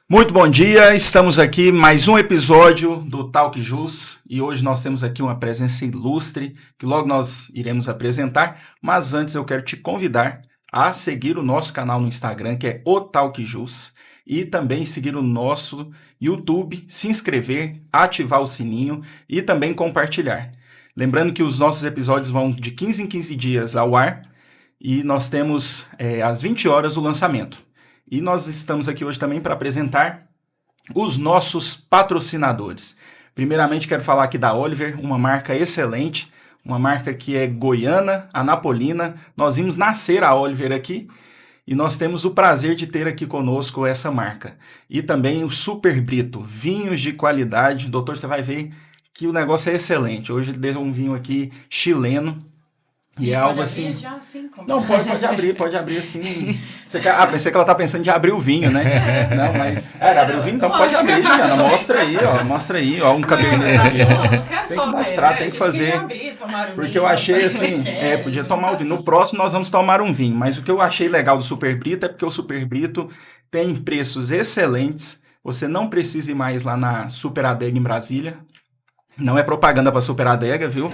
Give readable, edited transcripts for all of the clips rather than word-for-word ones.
Muito bom dia, estamos aqui mais um episódio do Talk Jus e hoje nós temos aqui uma presença ilustre que logo nós iremos apresentar, mas antes eu quero te convidar a seguir o nosso canal no Instagram, que é o Talk Jus, e também seguir o nosso YouTube, se inscrever, ativar o sininho e também compartilhar. Lembrando que os nossos episódios vão de 15 em 15 dias ao ar e nós temos às 20 horas o lançamento. E nós estamos aqui hoje também para apresentar os nossos patrocinadores. Primeiramente, quero falar aqui da Oliver, uma marca excelente, uma marca que é goiana, anapolina. Nós vimos nascer a Oliver aqui e nós temos o prazer de ter aqui conosco essa marca. E também o Super Brito, vinhos de qualidade. Doutor, você vai ver que o negócio é excelente. Hoje ele deu um vinho aqui chileno. E é algo assim. Já, assim como não, pode abrir assim. Você quer... pensei que ela tá pensando de abrir o vinho, né? Não, mas. Abrir o vinho? Então pode abrir, Juliana. Mostra aí, ó, um cabernet. Tem que mostrar, tem que fazer. Porque eu achei assim, podia tomar o vinho. No próximo nós vamos tomar um vinho, mas o que eu achei legal do Super Brito é porque o Super Brito tem preços excelentes. Você não precisa ir mais lá na Super Adega em Brasília. Não é propaganda para Super Adega, viu?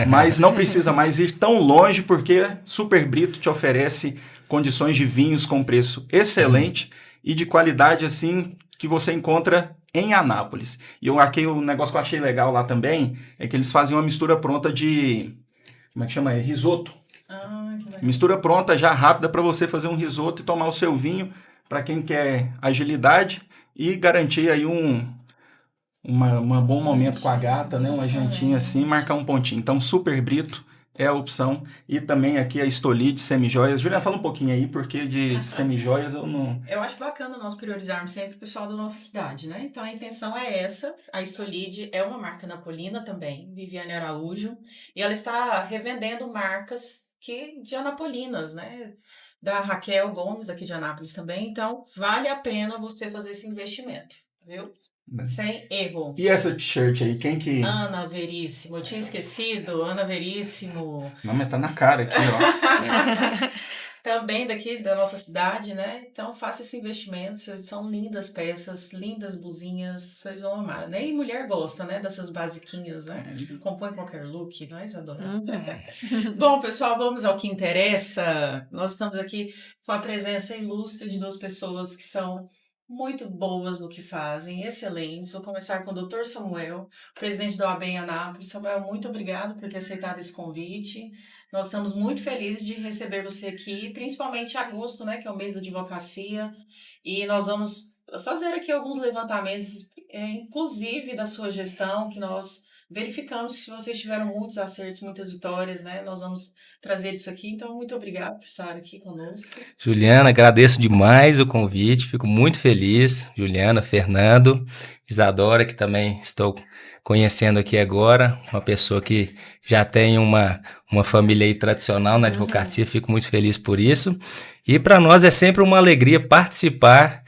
Mas não precisa mais ir tão longe, porque Super Brito te oferece condições de vinhos com preço excelente e de qualidade assim que você encontra em Anápolis. E o negócio que eu achei legal lá também é que eles fazem uma mistura pronta de... Como é que chama? Risoto. Mistura pronta, já rápida, para você fazer um risoto e tomar o seu vinho, para quem quer agilidade e garantir aí um bom momento com a gata, né? Uma jantinha assim, marcar um pontinho. Então, Super Brito é a opção. E também aqui a Estolite, Semijoias. Juliana, fala um pouquinho aí, porque de semijoias eu não... Eu acho bacana nós priorizarmos sempre o pessoal da nossa cidade, né? Então, a intenção é essa. A Estolide é uma marca napolina também, Viviane Araújo. E ela está revendendo marcas de anapolinas, né? Da Raquel Gomes, aqui de Anápolis também. Então, vale a pena você fazer esse investimento, viu? Sem erro. E essa t-shirt aí, quem que... Ana Veríssimo, eu tinha esquecido, Ana Veríssimo. Não, mas tá na cara aqui, ó. Também daqui da nossa cidade, né? Então faça esse investimento, são lindas peças, lindas blusinhas, vocês vão amar. Nem mulher gosta, né? Dessas basiquinhas, né? Compõe qualquer look, nós adoramos. Bom, pessoal, vamos ao que interessa. Nós estamos aqui com a presença ilustre de duas pessoas que são muito boas no que fazem, excelentes. Vou começar com o Dr. Samuel, presidente da OAB em Anápolis. Samuel, muito obrigado por ter aceitado esse convite. Nós estamos muito felizes de receber você aqui, principalmente em agosto, né, que é o mês da advocacia. E nós vamos fazer aqui alguns levantamentos, inclusive da sua gestão, que nós verificamos se vocês tiveram muitos acertos, muitas vitórias, né? Nós vamos trazer isso aqui. Então, muito obrigado por estar aqui conosco. Juliana, agradeço demais o convite, fico muito feliz. Juliana, Fernando, Isadora, que também estou conhecendo aqui agora, uma pessoa que já tem uma família aí tradicional na advocacia, fico muito feliz por isso. E para nós é sempre uma alegria participar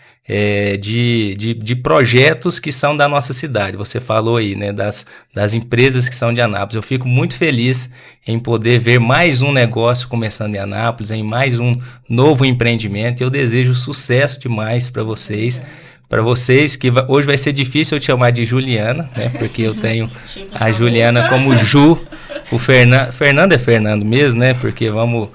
de projetos que são da nossa cidade. Você falou aí, né, das empresas que são de Anápolis. Eu fico muito feliz em poder ver mais um negócio começando em Anápolis, em mais um novo empreendimento. Eu desejo sucesso demais para vocês. Para vocês, que hoje vai ser difícil eu te chamar de Juliana, né, porque eu tenho a Juliana como Ju. O Fernando é Fernando mesmo, né, porque não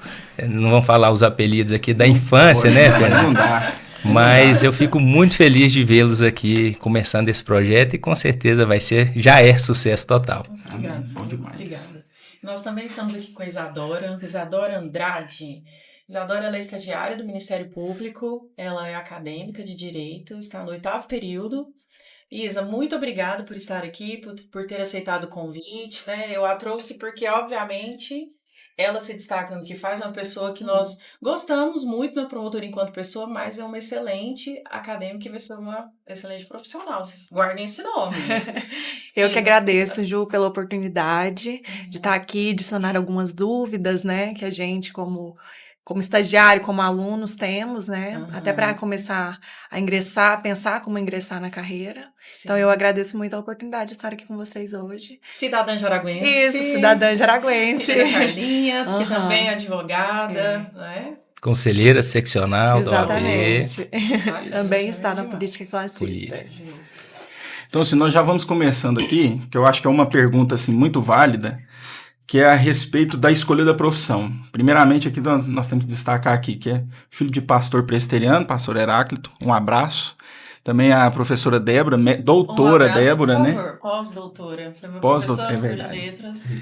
vamos falar os apelidos aqui da infância, né, Fernando? Não dá. Mas eu fico muito feliz de vê-los aqui começando esse projeto e com certeza já é sucesso total. Obrigada. Bom demais. Obrigada. Nós também estamos aqui com a Isadora Andrade. Isadora, ela é estagiária do Ministério Público, ela é acadêmica de Direito, está no 8º período. Isa, muito obrigada por estar aqui, por ter aceitado o convite, né? Eu a trouxe porque, obviamente, ela se destaca no que faz, é uma pessoa que nós gostamos muito na promotora enquanto pessoa, mas é uma excelente acadêmica e vai ser uma excelente profissional. Vocês guardem esse nome. Eu que agradeço, Ju, pela oportunidade de estar aqui, de sanar algumas dúvidas, né, que a gente, como estagiário, como alunos, temos, né? Até para começar a ingressar, pensar como ingressar na carreira. Sim. Então, eu agradeço muito a oportunidade de estar aqui com vocês hoje. Cidadã jaraguense. Isso, cidadã jaraguense. Filha da Carlinha, que também é advogada, né? conselheira seccional da OAB. Exatamente. Também está na política classista. Então, assim, nós já vamos começando aqui, que eu acho que é uma pergunta assim, muito válida, que é a respeito da escolha da profissão. Primeiramente, aqui nós temos que destacar aqui, que é filho de pastor presbiteriano, pastor Heráclito, um abraço. Também a professora Débora, doutora Débora, né? Pós-doutora. Foi minha Pós-doutora, professora é verdade. de letras.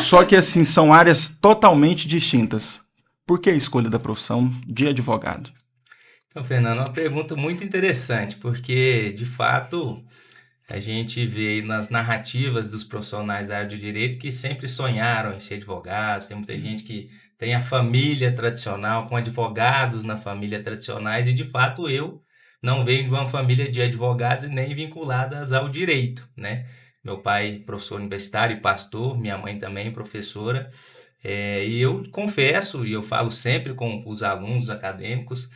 Só que, assim, são áreas totalmente distintas. Por que a escolha da profissão de advogado? Então, Fernando, uma pergunta muito interessante, porque, de fato, a gente vê nas narrativas dos profissionais da área de direito que sempre sonharam em ser advogados, tem muita gente que tem a família tradicional, com advogados na família tradicionais, e, de fato, eu não venho de uma família de advogados e nem vinculadas ao direito, né? Meu pai, professor universitário e pastor, minha mãe também, professora. E eu confesso, e eu falo sempre com os alunos acadêmicos,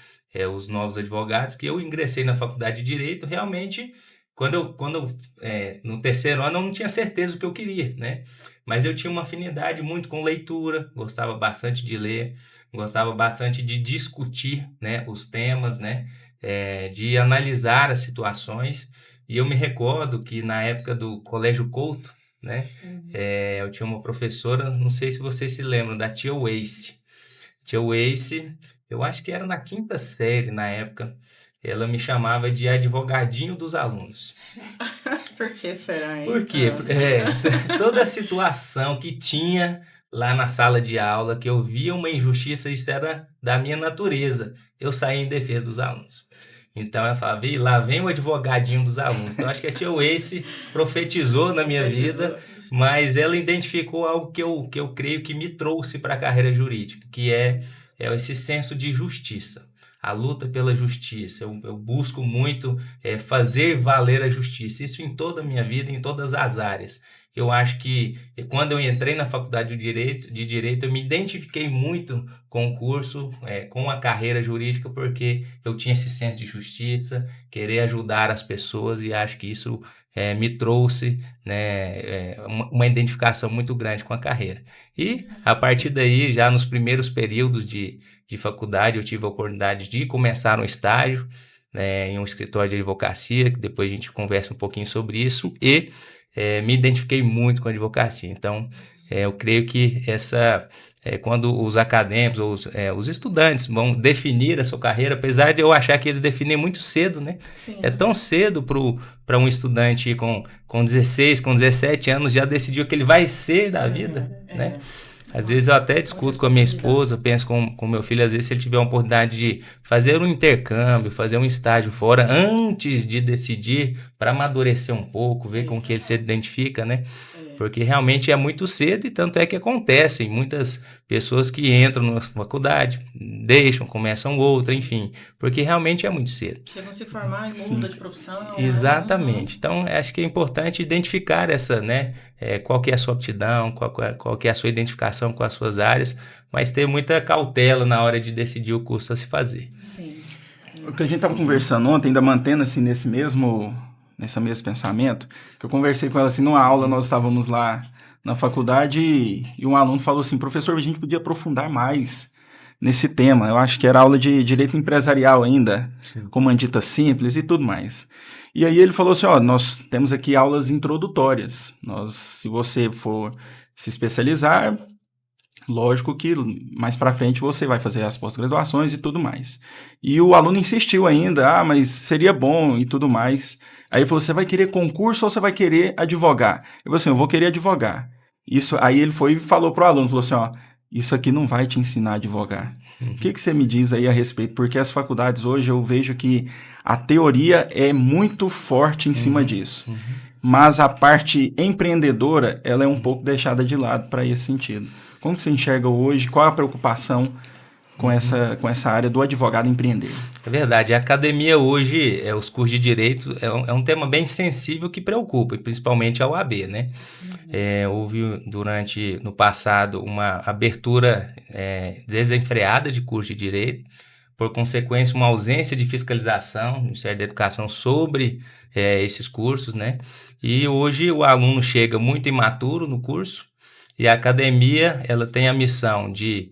os novos advogados, que eu ingressei na faculdade de Direito realmente quando no terceiro ano eu não tinha certeza do que eu queria, né? Mas eu tinha uma afinidade muito com leitura, gostava bastante de ler, gostava bastante de discutir, né, os temas, né, de analisar as situações. E eu me recordo que na época do Colégio Couto, né, eu tinha uma professora, não sei se vocês se lembram, da tia Wace. Tia Wace, eu acho que era na 5ª série na época, ela me chamava de advogadinho dos alunos. Por que será, hein? Por quê? Toda a situação que tinha lá na sala de aula, que eu via uma injustiça, isso era da minha natureza. Eu saía em defesa dos alunos. Então ela falava, lá vem o advogadinho dos alunos. Então acho que a tia Wace profetizou na minha vida, mas ela identificou algo que eu creio que me trouxe para a carreira jurídica, que é esse senso de justiça. A luta pela justiça, eu busco muito fazer valer a justiça, isso em toda a minha vida, em todas as áreas. Eu acho que quando eu entrei na faculdade de Direito, eu me identifiquei muito com o curso, com a carreira jurídica, porque eu tinha esse senso de justiça, querer ajudar as pessoas, e acho que isso me trouxe, né, uma identificação muito grande com a carreira. E a partir daí, já nos primeiros períodos de faculdade, eu tive a oportunidade de começar um estágio, né, em um escritório de advocacia, que depois a gente conversa um pouquinho sobre isso, e me identifiquei muito com a advocacia. Então, eu creio que quando os acadêmicos ou os estudantes vão definir a sua carreira, apesar de eu achar que eles definem muito cedo, né? Sim. É tão cedo para um estudante com 16, com 17 anos já decidir o que ele vai ser da vida, né? Às vezes eu até discuto com a minha esposa, penso com meu filho, às vezes se ele tiver a oportunidade de fazer um intercâmbio, fazer um estágio fora, antes de decidir, para amadurecer um pouco, ver com que ele se identifica, né? Porque realmente é muito cedo, e tanto é que acontecem muitas pessoas que entram na faculdade, deixam, começam outra, enfim, porque realmente é muito cedo. Chegam a se formar e muda de profissão. Exatamente. Então, acho que é importante identificar né, qual que é a sua aptidão, qual que é a sua identificação com as suas áreas, mas ter muita cautela na hora de decidir o curso a se fazer. Sim. O que a gente estava conversando ontem, ainda mantendo assim nesse mesmo pensamento, que eu conversei com ela assim, numa aula, nós estávamos lá na faculdade e um aluno falou assim, professor, a gente podia aprofundar mais nesse tema. Eu acho que era aula de direito empresarial ainda, comandita simples e tudo mais. E aí ele falou assim, nós temos aqui aulas introdutórias. Se você for se especializar, lógico que mais para frente você vai fazer as pós-graduações e tudo mais. E o aluno insistiu ainda, mas seria bom e tudo mais. Aí ele falou, você vai querer concurso ou você vai querer advogar? Eu falei assim, eu vou querer advogar. Aí ele foi e falou pro aluno, falou assim, isso aqui não vai te ensinar a advogar. O que você me diz aí a respeito? Porque as faculdades hoje eu vejo que a teoria é muito forte em cima disso. Mas a parte empreendedora, ela é um pouco deixada de lado para esse sentido. Como que você enxerga hoje? Qual a preocupação com essa área do advogado empreender? É verdade. A academia hoje, os cursos de direito, é um tema bem sensível que preocupa, principalmente a OAB, né? Houve no passado uma abertura desenfreada de curso de direito, por consequência uma ausência de fiscalização do Ministério da Educação sobre esses cursos, né? E hoje o aluno chega muito imaturo no curso, e a academia ela tem a missão de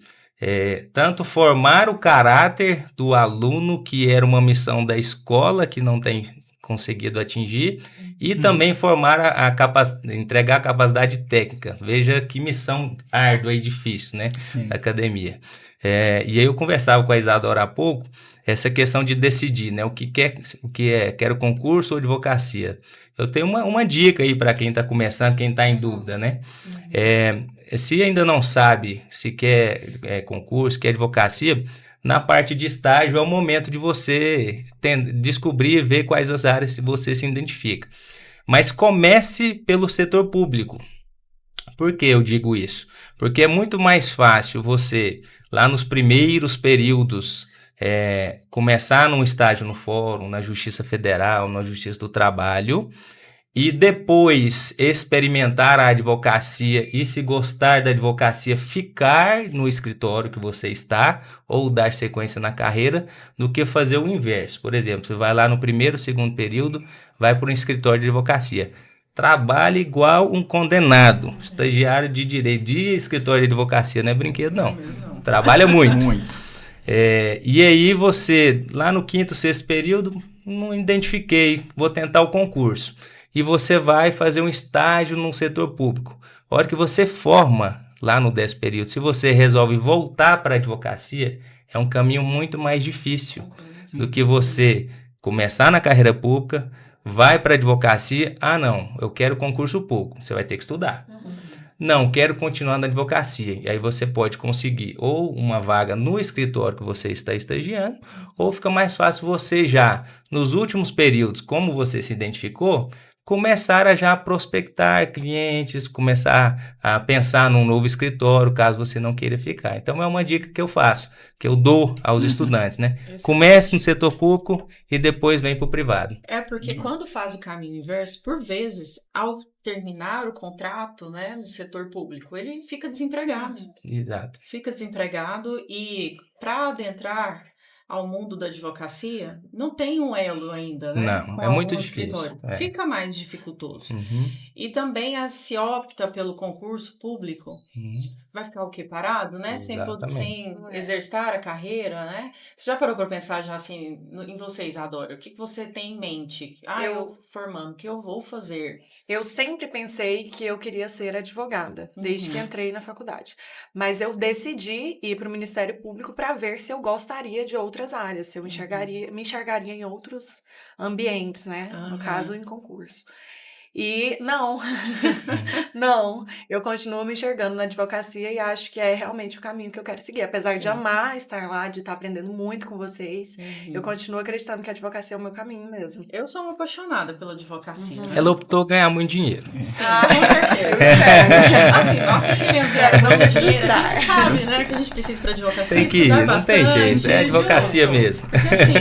tanto formar o caráter do aluno, que era uma missão da escola que não tem conseguido atingir, e também formar entregar a capacidade técnica. Veja que missão árdua e difícil, né? Sim. Da academia. E aí eu conversava com a Isadora há pouco, essa questão de decidir, né? O que é, quero concurso ou advocacia? Eu tenho uma dica aí para quem está começando, quem está em dúvida, né? Se ainda não sabe se quer concurso, quer advocacia, na parte de estágio é o momento de você descobrir e ver quais as áreas você se identifica. Mas comece pelo setor público. Por que eu digo isso? Porque é muito mais fácil você, lá nos primeiros períodos, começar num estágio no Fórum, na Justiça Federal, na Justiça do Trabalho, e depois experimentar a advocacia e, se gostar da advocacia, ficar no escritório que você está ou dar sequência na carreira, do que fazer o inverso. Por exemplo, você vai lá no primeiro, segundo período, vai para um escritório de advocacia. Trabalha igual um condenado. Estagiário de direito de escritório de advocacia não é brinquedo, não. Trabalha muito. E aí você, lá no quinto, sexto período, não identifiquei, vou tentar o concurso. E você vai fazer um estágio no setor público. A hora que você forma lá no 10º período, se você resolve voltar para a advocacia, é um caminho muito mais difícil do que você começar na carreira pública, vai para a advocacia, não, eu quero concurso público, você vai ter que estudar. Não, quero continuar na advocacia. E aí você pode conseguir ou uma vaga no escritório que você está estagiando, ou fica mais fácil você já, nos últimos períodos, como você se identificou, começar a já prospectar clientes, começar a pensar num novo escritório, caso você não queira ficar. Então, é uma dica que eu faço, que eu dou aos estudantes, né? Comece no setor público e depois vem para o privado. Porque quando faz o caminho inverso, por vezes, ao terminar o contrato, né, no setor público, ele fica desempregado. Exato. Fica desempregado e, para adentrar ao mundo da advocacia, não tem um elo ainda, né? Não, é muito difícil. Fica mais dificultoso. E também, se opta pelo concurso público, vai ficar o quê? Parado, né? Sem exercitar a carreira, né? Você já parou para pensar já assim, em você, Isadora? O que você tem em mente? Eu formando, o que eu vou fazer? Eu sempre pensei que eu queria ser advogada, desde que entrei na faculdade. Mas eu decidi ir para o Ministério Público para ver se eu gostaria de outras áreas, se eu me enxergaria em outros ambientes, né? No caso, em concurso. E não, eu continuo me enxergando na advocacia e acho que é realmente o caminho que eu quero seguir. Apesar de amar estar lá, de estar aprendendo muito com vocês, eu continuo acreditando que a advocacia é o meu caminho mesmo. Eu sou uma apaixonada pela advocacia. Né? Ela optou ganhar muito dinheiro. Com certeza. Assim, nós que queremos ganhar muito dinheiro, a gente sabe, né, que a gente precisa para advocacia. Tem que ir, não tem jeito, é advocacia mesmo. Porque assim,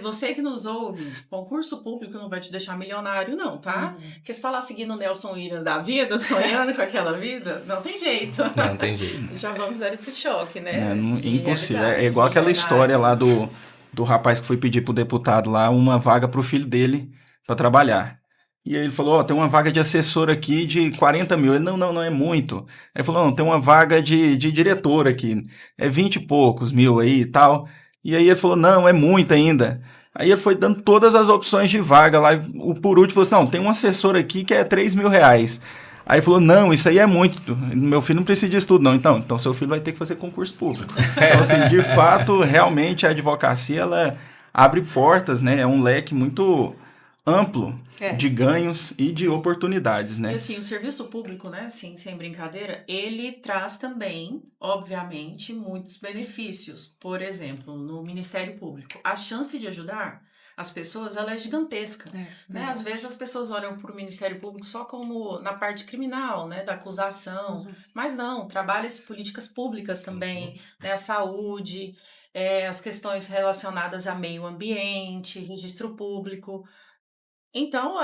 você que nos ouve, concurso público não vai te deixar milionário, não. Tá? Porque você tá lá seguindo o Nelson Williams da vida, sonhando com aquela vida, não tem jeito. Não tem jeito. Já vamos dar esse choque, né? Impossível. É igual aquela história lá do rapaz que foi pedir pro deputado lá uma vaga pro filho dele para trabalhar. E aí ele falou, tem uma vaga de assessor aqui de 40 mil. Ele, não é muito. Aí ele falou, não, tem uma vaga de diretor aqui, é 20 e poucos mil aí e tal. E aí ele falou, não, é muito ainda. Aí ele foi dando todas as opções de vaga lá, o por último falou assim, tem um assessor aqui que é 3 mil reais. Aí ele falou, não, isso aí é muito, meu filho não precisa disso tudo não, então seu filho vai ter que fazer concurso público. Então assim, de fato, realmente a advocacia, ela abre portas, né, é um leque muito amplo de ganhos e de oportunidades, né? E assim, o serviço público, né, assim, sem brincadeira, ele traz também, obviamente, muitos benefícios. Por exemplo, no Ministério Público, a chance de ajudar as pessoas, ela é gigantesca. Né? Às vezes as pessoas olham para o Ministério Público só como na parte criminal, né, da acusação, mas não, trabalha-se políticas públicas também, né, a saúde, as questões relacionadas a meio ambiente, registro público. Então,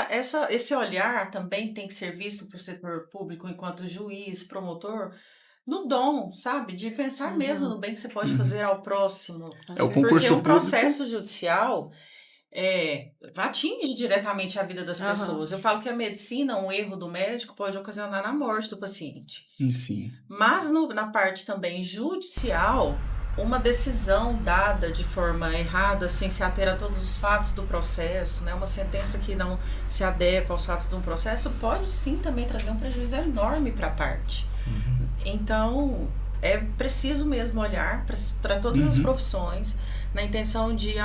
esse olhar também tem que ser visto para o setor público enquanto juiz, promotor, no dom, sabe? De pensar mesmo no bem que você pode fazer ao próximo. É o concurso porque o processo judicial, atinge diretamente a vida das pessoas. Eu falo que a medicina, um erro do médico pode ocasionar a morte do paciente. Sim. Mas na parte também judicial, uma decisão dada de forma errada, sem se ater a todos os fatos do processo, né, uma sentença que não se adequa aos fatos de um processo, pode sim também trazer um prejuízo enorme para a parte. Então, é preciso mesmo olhar para todas as profissões, na intenção de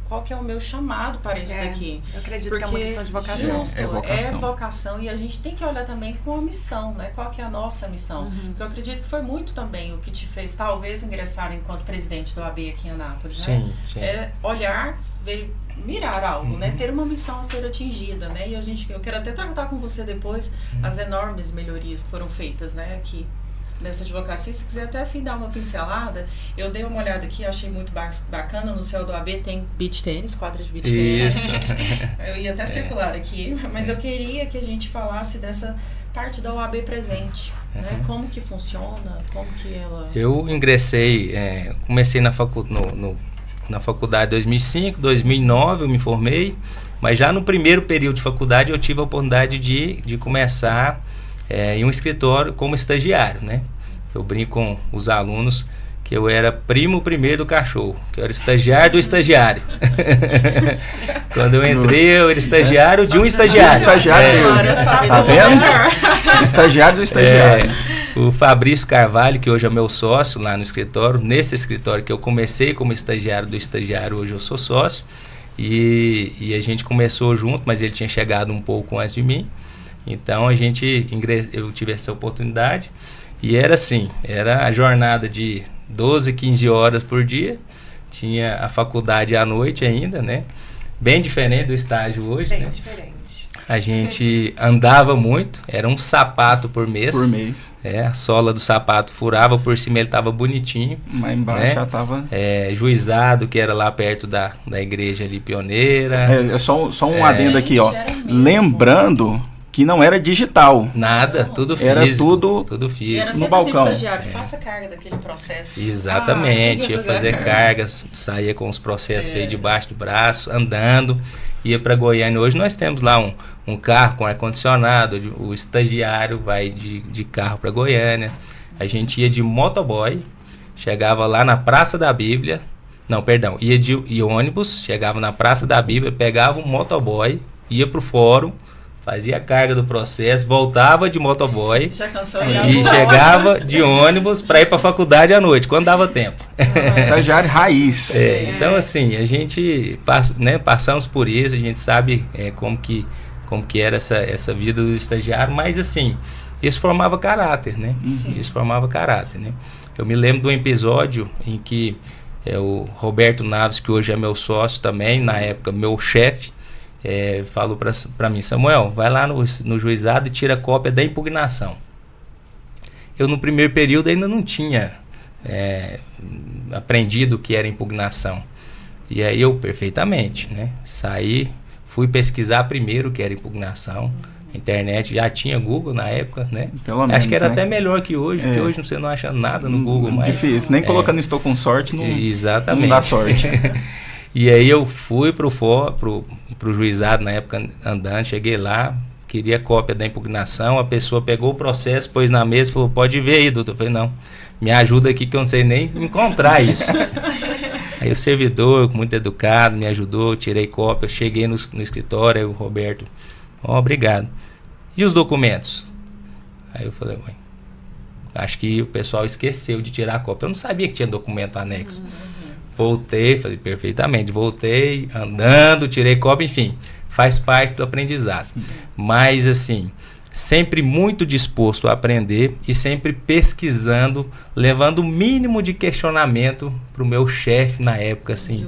qual que é o meu chamado para isso daqui. Eu acredito que é uma questão de vocação. É vocação, e a gente tem que olhar também com a missão, né? Qual que é a nossa missão? Porque eu acredito que foi muito também o que te fez, talvez, ingressar enquanto presidente do AB aqui em Anápolis, né? Sim. É olhar, mirar algo, né? Ter uma missão a ser atingida, né? E eu quero até tratar com você depois as enormes melhorias que foram feitas, né? Aqui nessa advocacia. Se quiser até assim dar uma pincelada, eu dei uma olhada aqui, achei muito bacana. No céu do AB tem beach tênis, quadra de beach tênis. Eu ia até circular aqui, mas eu queria que a gente falasse dessa parte da OAB presente, né? Como que funciona, como que ela... Eu ingressei, comecei na faculdade em 2005, 2009 eu me formei, mas já no primeiro período de faculdade eu tive a oportunidade de começar em um escritório como estagiário, né? Eu brinco com os alunos que eu era primo primeiro do cachorro, que eu era estagiário do estagiário. Quando eu entrei, eu era estagiário de um estagiário. Tá vendo? Estagiário do estagiário. O Fabrício Carvalho, que hoje é meu sócio lá no escritório, nesse escritório que eu comecei como estagiário do estagiário, hoje eu sou sócio, e a gente começou junto, mas ele tinha chegado um pouco antes de mim. Então eu tive essa oportunidade e era assim, era a jornada de 12, 15 horas por dia, tinha a faculdade à noite ainda, né? Bem diferente do estágio hoje, Bem né? diferente. A gente andava muito, era um sapato por mês. Por mês. A sola do sapato furava, por cima ele estava bonitinho. Mas embaixo né? já estava... Juizado, que era lá perto da igreja ali, Pioneira. Só um adendo aqui, ó. Lembrando... que não era digital. Nada, tudo físico. Era tudo físico. No balcão. Faça carga daquele processo. Exatamente, ia fazer cargas, saía com os processos aí debaixo do braço, andando, ia para Goiânia. Hoje nós temos lá um carro com ar-condicionado, o estagiário vai de carro para Goiânia. A gente ia de motoboy, chegava lá na Praça da Bíblia, ia de ônibus, chegava na Praça da Bíblia, pegava um motoboy, ia pro fórum, fazia a carga do processo, voltava de motoboy e chegava de ônibus para ir para a faculdade à noite, quando dava tempo. Estagiário raiz. Então, assim, a gente passamos por isso, a gente sabe como que era essa vida do estagiário, mas, assim, isso formava caráter, né? Isso formava caráter, né? Eu me lembro de um episódio em que o Roberto Naves, que hoje é meu sócio também, na época meu chefe, falou para mim: Samuel, vai lá no juizado e tira cópia da impugnação. Eu no primeiro período ainda não tinha aprendido o que era impugnação. E aí eu perfeitamente, né? Saí, fui pesquisar primeiro o que era impugnação. A internet já tinha Google na época, né? Pelo menos, acho que era né? até melhor que hoje, porque hoje você não acha nada no Google mais. Difícil, nem colocando estou com sorte Exatamente. Não dá sorte. E aí eu fui pro juizado na época andando, cheguei lá, queria cópia da impugnação, a pessoa pegou o processo, pôs na mesa e falou: pode ver aí, doutor. Eu falei: não, me ajuda aqui que eu não sei nem encontrar isso. Aí o servidor, muito educado, me ajudou, tirei cópia, cheguei no escritório, aí o Roberto: obrigado. E os documentos? Aí eu falei: ué, acho que o pessoal esqueceu de tirar a cópia. Eu não sabia que tinha documento anexo. Voltei, falei: perfeitamente, voltei, andando, tirei cópia, enfim, faz parte do aprendizado. Mas, assim, sempre muito disposto a aprender e sempre pesquisando, levando o mínimo de questionamento para o meu chefe na época, assim.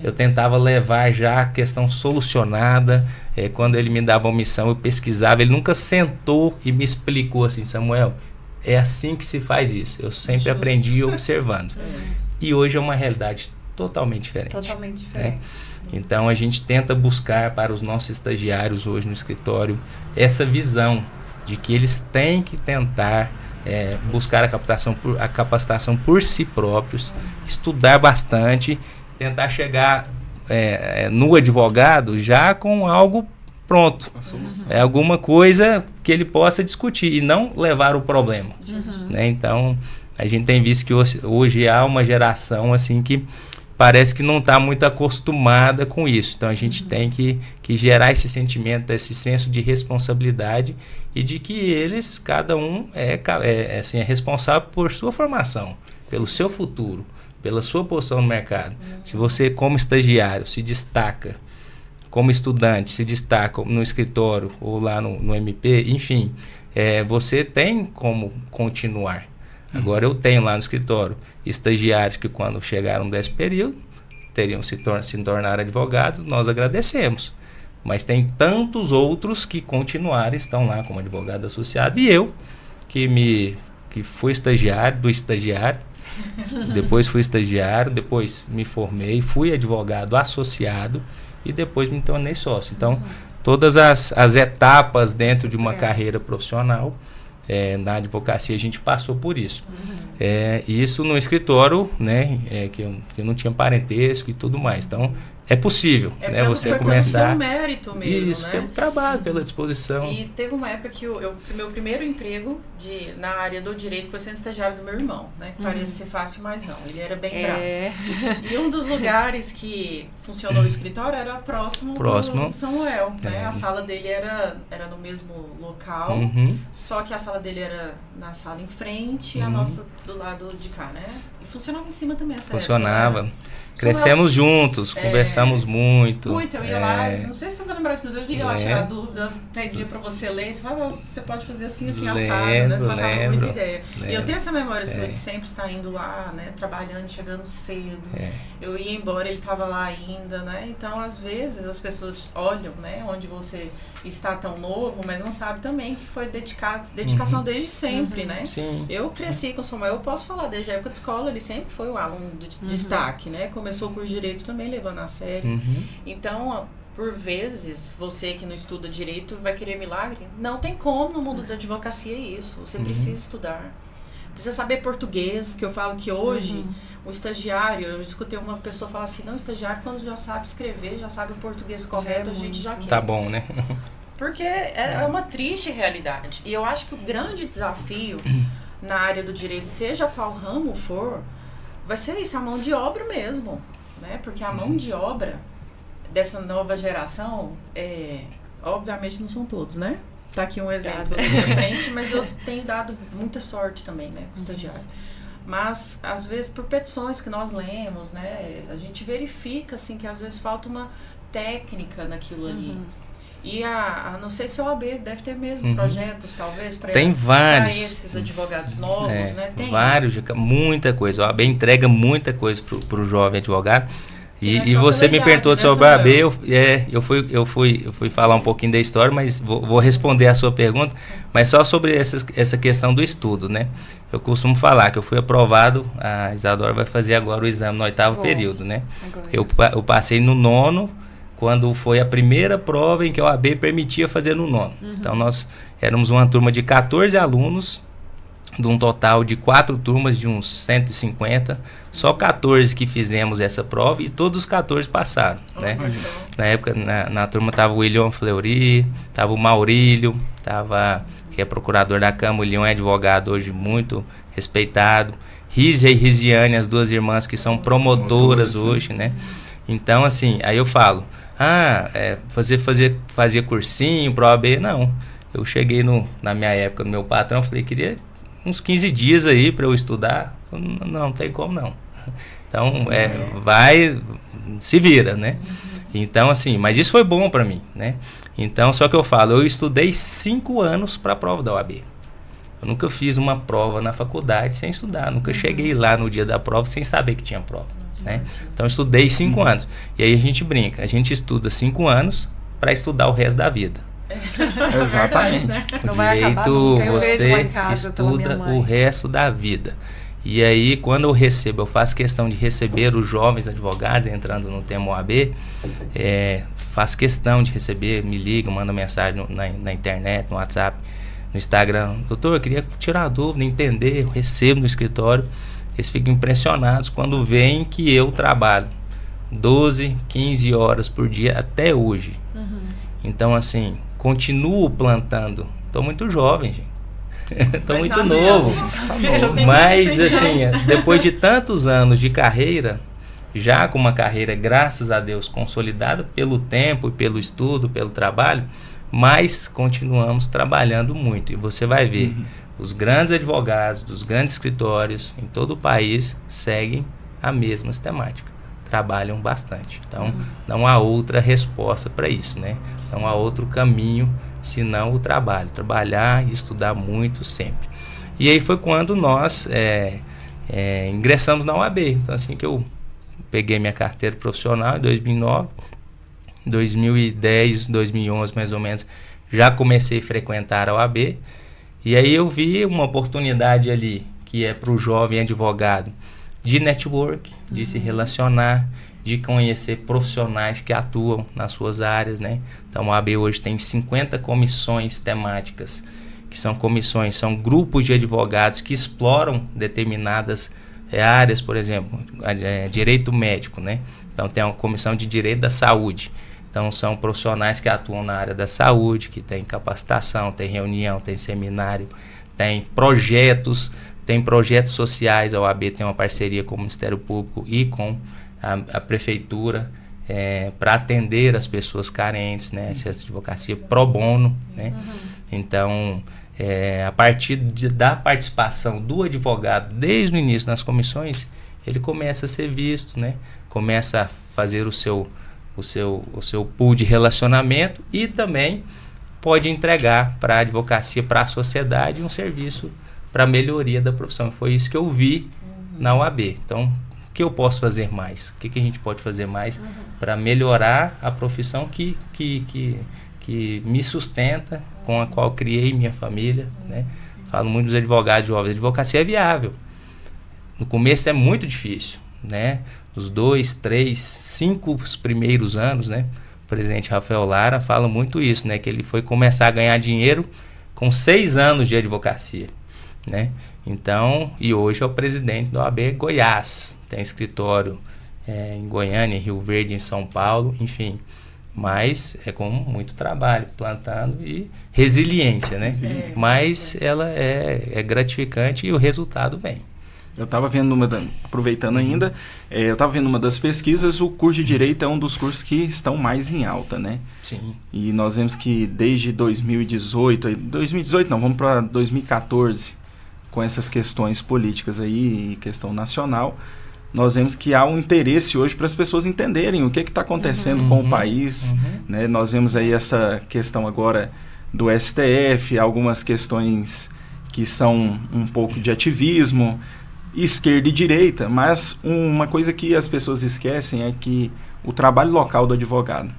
Eu tentava levar já a questão solucionada. Quando ele me dava uma missão, eu pesquisava. Ele nunca sentou e me explicou assim: Samuel, é assim que se faz isso. Eu sempre aprendi observando. E hoje é uma realidade totalmente diferente. Totalmente diferente. Então a gente tenta buscar para os nossos estagiários hoje no escritório essa visão de que eles têm que tentar buscar a capacitação por si próprios, estudar bastante, tentar chegar no advogado já com algo pronto. É alguma coisa que ele possa discutir e não levar o problema. Né? Então, a gente tem visto que hoje há uma geração assim que parece que não está muito acostumada com isso. Então, a gente tem que gerar esse sentimento, esse senso de responsabilidade e de que eles, cada um, é responsável por sua formação, pelo seu futuro, pela sua posição no mercado. Se você, como estagiário, se destaca, como estudante, se destaca no escritório ou lá no MP, enfim, você tem como continuar. Agora eu tenho lá no escritório estagiários que quando chegaram desse período, teriam se tornar advogados, nós agradecemos. Mas tem tantos outros que continuaram, estão lá como advogado associado, e eu, que fui estagiário, depois fui estagiário, depois me formei, fui advogado associado, e depois me tornei sócio. Então, todas as etapas dentro de uma carreira profissional, na advocacia a gente passou por isso. Isso no escritório, né, que eu não tinha parentesco e tudo mais. Então, é possível, né, você começar... Pelo seu mérito mesmo, isso, né? pelo trabalho, pela disposição. E teve uma época que meu primeiro emprego na área do direito foi sendo estagiário do meu irmão, né? Que parece ser fácil, mas não. Ele era bem bravo. E um dos lugares que funcionou o escritório era próximo do Samuel, né? A sala dele era no mesmo local, só que a sala dele era na sala em frente e a nossa do lado de cá, né? E funcionava em cima também essa funcionava. época, né? Crescemos juntos, conversamos muito. Muito, eu ia lá, não sei se você vai lembrar disso, mas eu ia lá tirar dúvida, pedia pra você ler, você fala, você pode fazer assim, assado, né? Trocava muita ideia. E eu tenho essa memória sua de sempre estar indo lá, né? Trabalhando, chegando cedo. Eu ia embora, ele tava lá ainda, né? Então, às vezes, as pessoas olham, né? Onde você está tão novo, mas não sabe também que foi dedicação desde sempre, né? Sim. Eu cresci com o Samuel, eu posso falar, desde a época de escola, ele sempre foi o aluno de destaque, né? Começou o curso de Direito também, levando a sério. Então, por vezes, você que não estuda Direito vai querer milagre. Não tem como no mundo da advocacia isso. Você precisa estudar. Precisa saber português, que eu falo que hoje, o estagiário, eu escutei uma pessoa falar assim, não, o estagiário quando já sabe escrever, já sabe o português correto, a gente já quer. Tá bom, né? Porque é uma triste realidade. E eu acho que o grande desafio na área do direito, seja qual ramo for, vai ser isso, a mão de obra mesmo, né? Porque a mão de obra dessa nova geração, obviamente não são todos, né? Tá aqui um exemplo na minha frente, mas eu tenho dado muita sorte também, né, com o estagiário. Mas, às vezes, por petições que nós lemos, né, a gente verifica, assim, que às vezes falta uma técnica naquilo ali. E não sei se a OAB deve ter mesmo projetos, talvez, para esses advogados novos, né? Tem vários, muita coisa. A OAB entrega muita coisa para o jovem advogado. E você me perguntou sobre a OAB, eu fui falar um pouquinho da história, mas vou responder a sua pergunta, mas só sobre essa questão do estudo, né? Eu costumo falar que eu fui aprovado, a Isadora vai fazer agora o exame no 8º período, né? Eu passei no 9º, quando foi a primeira prova em que a OAB permitia fazer no 9º. Então, nós éramos uma turma de 14 alunos, de um total de 4 turmas, de uns 150, só 14 que fizemos essa prova e todos os 14 passaram, né? Na época, na turma estava o William Fleury, estava o Maurílio, que é procurador da Câmara, o William é advogado hoje muito respeitado, Rízia e Riziane, as duas irmãs que são promotoras hoje, né? Então, assim, aí eu falo, fazia cursinho pro OAB, não. Eu cheguei na minha época, no meu patrão, falei, queria uns 15 dias aí para eu estudar. Falei, não tem como não. Então, se vira, né? Então, assim, mas isso foi bom para mim, né? Então, só que eu falo, eu estudei 5 anos para a prova da OAB. Eu nunca fiz uma prova na faculdade sem estudar, nunca cheguei lá no dia da prova sem saber que tinha prova, né? Então, eu estudei 5 anos. E aí a gente brinca, a gente estuda 5 anos para estudar o resto da vida. Exatamente. O direito você estuda o resto da vida. E aí, quando eu faço questão de receber os jovens advogados entrando no tema OAB, faço questão de receber, me ligam, mandam mensagem na internet, no WhatsApp, no Instagram. Doutor, eu queria tirar a dúvida, entender, eu recebo no escritório. Eles ficam impressionados quando veem que eu trabalho 12, 15 horas por dia até hoje. Então, assim, continuo plantando. Estou muito jovem, gente. Estou muito novo. Mas, assim, depois de tantos anos de carreira, já com uma carreira, graças a Deus, consolidada pelo tempo, pelo estudo, pelo trabalho, mas continuamos trabalhando muito. E você vai ver, os grandes advogados dos grandes escritórios em todo o país seguem a mesma sistemática. Trabalham bastante. Então, não há outra resposta para isso, né? Não há outro caminho senão o trabalho. Trabalhar e estudar muito sempre. E aí foi quando nós ingressamos na OAB. Então, assim que eu peguei minha carteira profissional em 2009, em 2010, 2011 mais ou menos, já comecei a frequentar a OAB. E aí eu vi uma oportunidade ali, que é para o jovem advogado, de network, de se relacionar, de conhecer profissionais que atuam nas suas áreas, né? Então, a OAB hoje tem 50 comissões temáticas, que são comissões, são grupos de advogados que exploram determinadas áreas, por exemplo, direito médico, né? Então, tem uma comissão de direito da saúde. Então, são profissionais que atuam na área da saúde, que tem capacitação, tem reunião, tem seminário, tem projetos sociais. A OAB tem uma parceria com o Ministério Público e com a Prefeitura para atender as pessoas carentes, né? Essa advocacia pro bono, né? Então, a partir da participação do advogado desde o início nas comissões, ele começa a ser visto, né? Começa a fazer o seu pool de relacionamento e também pode entregar para a advocacia, para a sociedade, um serviço para a melhoria da profissão. Foi isso que eu vi na OAB. Então, o que eu posso fazer mais? O que a gente pode fazer mais para melhorar a profissão que me sustenta, com a qual criei minha família, né? Falo muito dos advogados jovens. A advocacia é viável. No começo é muito difícil, né? Os 2, 3, 5 primeiros anos, né? O presidente Rafael Lara fala muito isso, né? Que ele foi começar a ganhar dinheiro com 6 anos de advocacia, né? Então, e hoje é o presidente da OAB Goiás. Tem escritório em Goiânia, em Rio Verde, em São Paulo, enfim. Mas é com muito trabalho, plantando e resiliência, né? Mas ela é gratificante e o resultado vem. Eu estava vendo aproveitando ainda, eu estava vendo uma das pesquisas, o curso de Direito é um dos cursos que estão mais em alta, né? Sim. E nós vemos que desde 2018 não, vamos para 2014, com essas questões políticas aí e questão nacional, nós vemos que há um interesse hoje para as pessoas entenderem o que está acontecendo com o país, né? Nós vemos aí essa questão agora do STF, algumas questões que são um pouco de ativismo, esquerda e direita, mas uma coisa que as pessoas esquecem é que o trabalho local do advogado.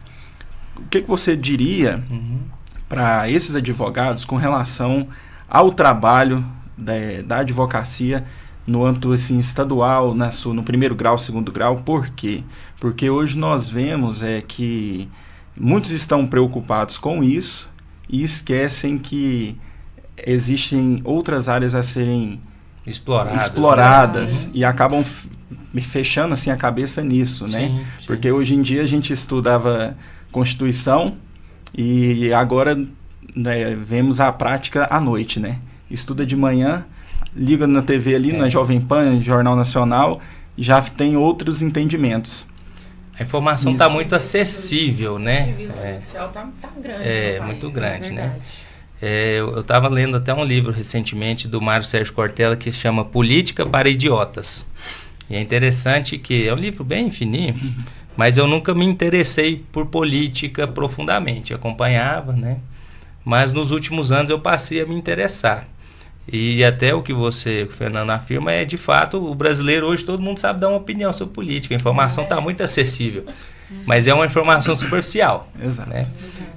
O que você diria para esses advogados com relação ao trabalho da advocacia no âmbito assim, estadual, no primeiro grau, segundo grau? Por quê? Porque hoje nós vemos que muitos estão preocupados com isso e esquecem que existem outras áreas a serem exploradas, né? E acabam fechando assim a cabeça nisso, né? Sim. Porque hoje em dia a gente estudava Constituição e agora, né, vemos a prática à noite, né? Estuda de manhã, liga na TV ali, na Jovem Pan, Jornal Nacional, já tem outros entendimentos. A informação está muito acessível, né? O potencial tá grande. Muito grande, né? Eu estava lendo até um livro recentemente do Mário Sérgio Cortella que chama Política para Idiotas. E é interessante que é um livro bem fininho, mas eu nunca me interessei por política profundamente. Eu acompanhava, né? Mas nos últimos anos eu passei a me interessar. E até o que o Fernando, afirma é, de fato, o brasileiro hoje, todo mundo sabe dar uma opinião sobre política. A informação está muito acessível, mas é uma informação superficial. Exato. Né?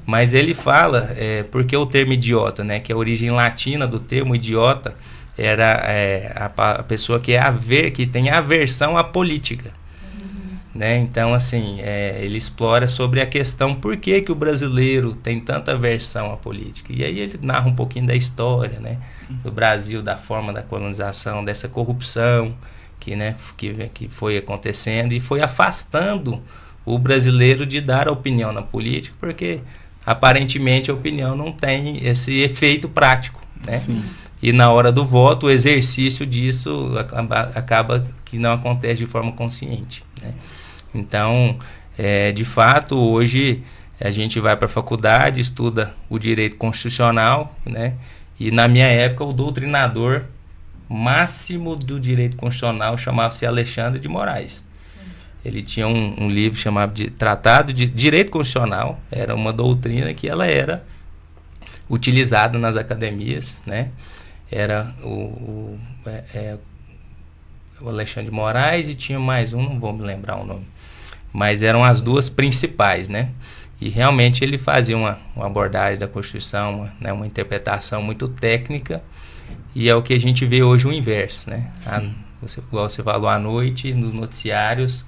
Mas ele fala, porque o termo idiota, né, que é a origem latina do termo idiota, era a pessoa que tem aversão à política. Né? Então, assim, ele explora sobre a questão por que o brasileiro tem tanta aversão à política. E aí ele narra um pouquinho da história, né, do Brasil, da forma da colonização, dessa corrupção que foi acontecendo e foi afastando o brasileiro de dar a opinião na política, porque aparentemente a opinião não tem esse efeito prático, né? Sim. E na hora do voto, o exercício disso acaba que não acontece de forma consciente, né? Então, de fato, hoje a gente vai para a faculdade, estuda o direito constitucional, né? E na minha época o doutrinador máximo do direito constitucional chamava-se Alexandre de Moraes. Ele tinha um livro chamado de Tratado de Direito Constitucional, era uma doutrina que ela era utilizada nas academias, né? Era o Alexandre de Moraes e tinha mais um, não vou me lembrar o nome, mas eram as duas principais, né? E realmente ele fazia uma abordagem da Constituição, uma interpretação muito técnica, e é o que a gente vê hoje o inverso, né? Igual você falou à noite, nos noticiários,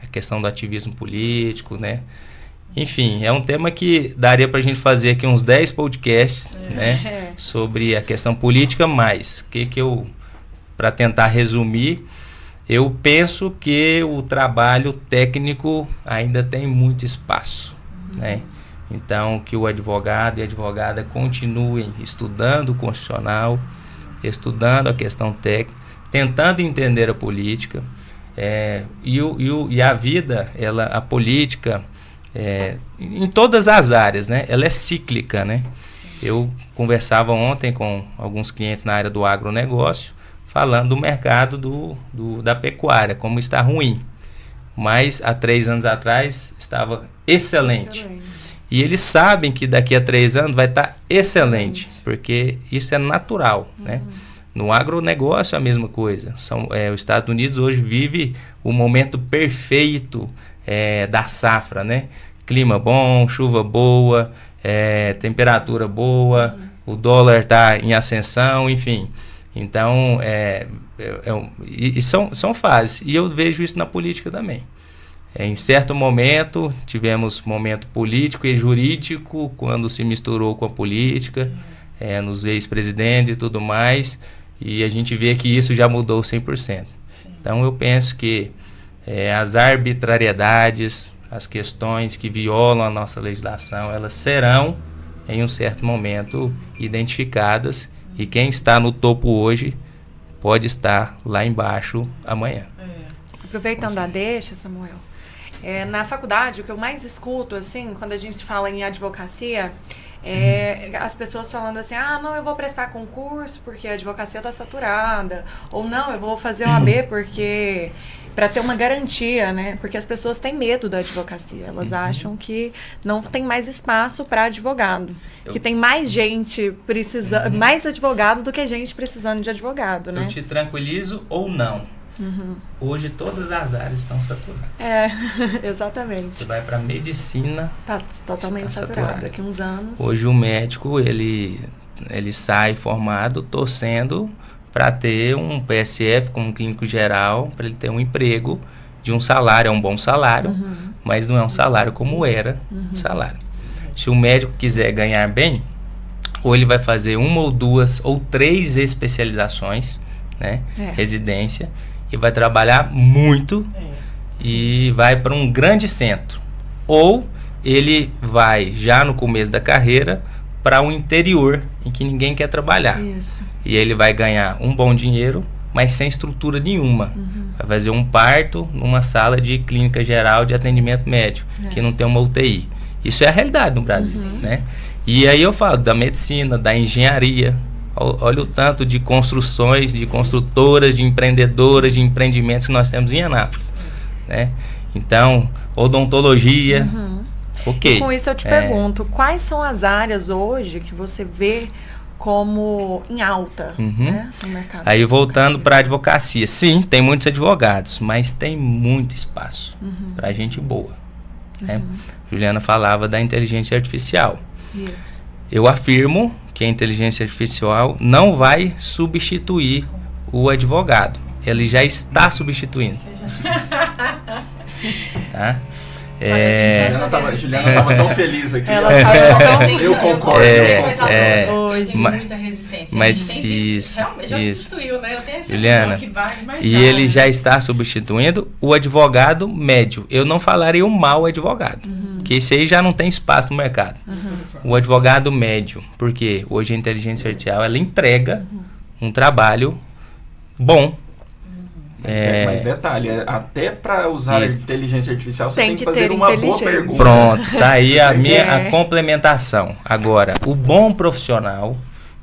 a questão do ativismo político, né? Enfim, é um tema que daria para a gente fazer aqui uns 10 podcasts, né? Sobre a questão política, mas para tentar resumir, eu penso que o trabalho técnico ainda tem muito espaço, né? Então, que o advogado e a advogada continuem estudando o constitucional, estudando a questão técnica, tentando entender a política, e a vida, a política, em todas as áreas, né? Ela é cíclica, né? Eu conversava ontem com alguns clientes na área do agronegócio, falando do mercado da pecuária, como está ruim. Mas há 3 anos atrás estava excelente. E eles sabem que daqui a 3 anos vai estar excelente, porque isso é natural, né? No agronegócio é a mesma coisa. Os Estados Unidos hoje vive o momento perfeito da safra, né? Clima bom, chuva boa, temperatura boa, o dólar está em ascensão, enfim. Então, são fases. E eu vejo isso na política também. Em certo momento, tivemos momento político e jurídico, quando se misturou com a política, nos ex-presidentes e tudo mais, e a gente vê que isso já mudou 100%. Sim. Então, eu penso que as arbitrariedades, as questões que violam a nossa legislação, elas serão, em um certo momento, identificadas, e quem está no topo hoje pode estar lá embaixo amanhã. Aproveitando a deixa, Samuel, na faculdade, o que eu mais escuto, assim, quando a gente fala em advocacia, as pessoas falando assim, não, eu vou prestar concurso porque a advocacia está saturada, ou não, eu vou fazer OAB porque... para ter uma garantia, né? Porque as pessoas têm medo da advocacia. Elas acham que não tem mais espaço para advogado. Que tem mais gente precisando, mais advogado do que gente precisando de advogado, né? Eu te tranquilizo ou não. Hoje todas as áreas estão saturadas. Exatamente. Você vai para medicina, tá totalmente saturado. Daqui uns anos. Hoje o médico, ele sai formado torcendo para ter um PSF como clínico geral, para ele ter um emprego de um salário, é um bom salário, mas não é um salário como era salário. Se o médico quiser ganhar bem, ou ele vai fazer 1 ou 2 ou 3 especializações, né, residência, e vai trabalhar muito e vai para um grande centro. Ou ele vai, já no começo da carreira, para um interior em que ninguém quer trabalhar. Isso. E ele vai ganhar um bom dinheiro, mas sem estrutura nenhuma. Vai fazer um parto numa sala de clínica geral de atendimento médico, que não tem uma UTI. Isso é a realidade no Brasil, né? E aí eu falo da medicina, da engenharia. Olha o tanto de construções, de construtoras, de empreendedoras, de empreendimentos que nós temos em Anápolis, né? Então, odontologia, ok. E com isso eu te pergunto, quais são as áreas hoje que você vê como em alta, né, no mercado? Aí voltando para a advocacia, sim, tem muitos advogados, mas tem muito espaço para gente boa, né? Juliana falava da inteligência artificial. Isso. Eu afirmo que a inteligência artificial não vai substituir o advogado. Ele já está substituindo. Tá? Juliana tava tão feliz aqui. Ela tava tão... Eu concordo. Hoje. Muita resistência. Mas isso. Realmente já substituiu, né? Eu tenho essa Juliana, que vai, mas e ele já está substituindo o advogado médio. Eu não falaria o mau advogado, porque esse aí já não tem espaço no mercado. O advogado médio, porque hoje a inteligência artificial ela entrega um trabalho bom. Mas detalhe, até para usar a inteligência artificial você tem que fazer uma boa pergunta. Pronto, tá aí a complementação. Agora, o bom profissional,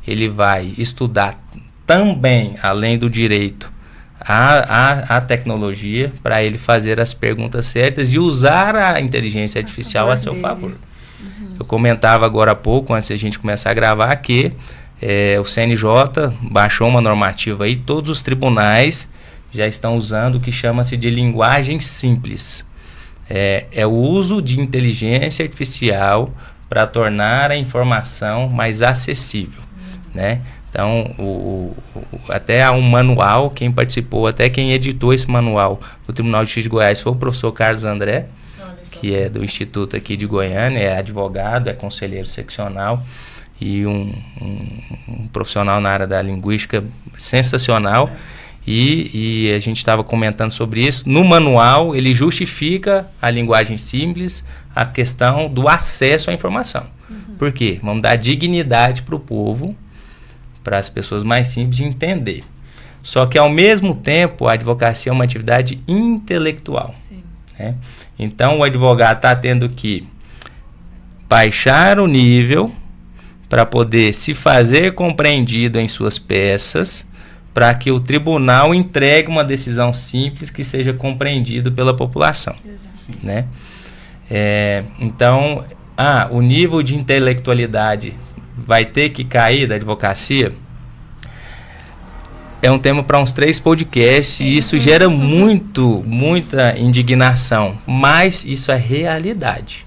ele vai estudar também, além do direito, a tecnologia, para ele fazer as perguntas certas e usar a inteligência artificial a seu favor. Eu comentava agora há pouco, antes de a gente começar a gravar, que o CNJ baixou uma normativa aí, todos os tribunais já estão usando o que chama-se de linguagem simples. É o uso de inteligência artificial para tornar a informação mais acessível, né? Então, até há um manual, quem participou, até quem editou esse manual do Tribunal de Justiça de Goiás foi o professor Carlos André, que é do Instituto aqui de Goiânia, é advogado, é conselheiro seccional e um profissional na área da linguística sensacional. E a gente estava comentando sobre isso. No manual, ele justifica a linguagem simples, a questão do acesso à informação. Por quê? Vamos dar dignidade para o povo, para as pessoas mais simples de entender. Só que, ao mesmo tempo, a advocacia é uma atividade intelectual. Né? Então, o advogado está tendo que baixar o nível para poder se fazer compreendido em suas peças, para que o tribunal entregue uma decisão simples que seja compreendido pela população. Né? Então, o nível de intelectualidade vai ter que cair da advocacia? É um tema para uns 3 podcasts e isso gera muita indignação, mas isso é realidade.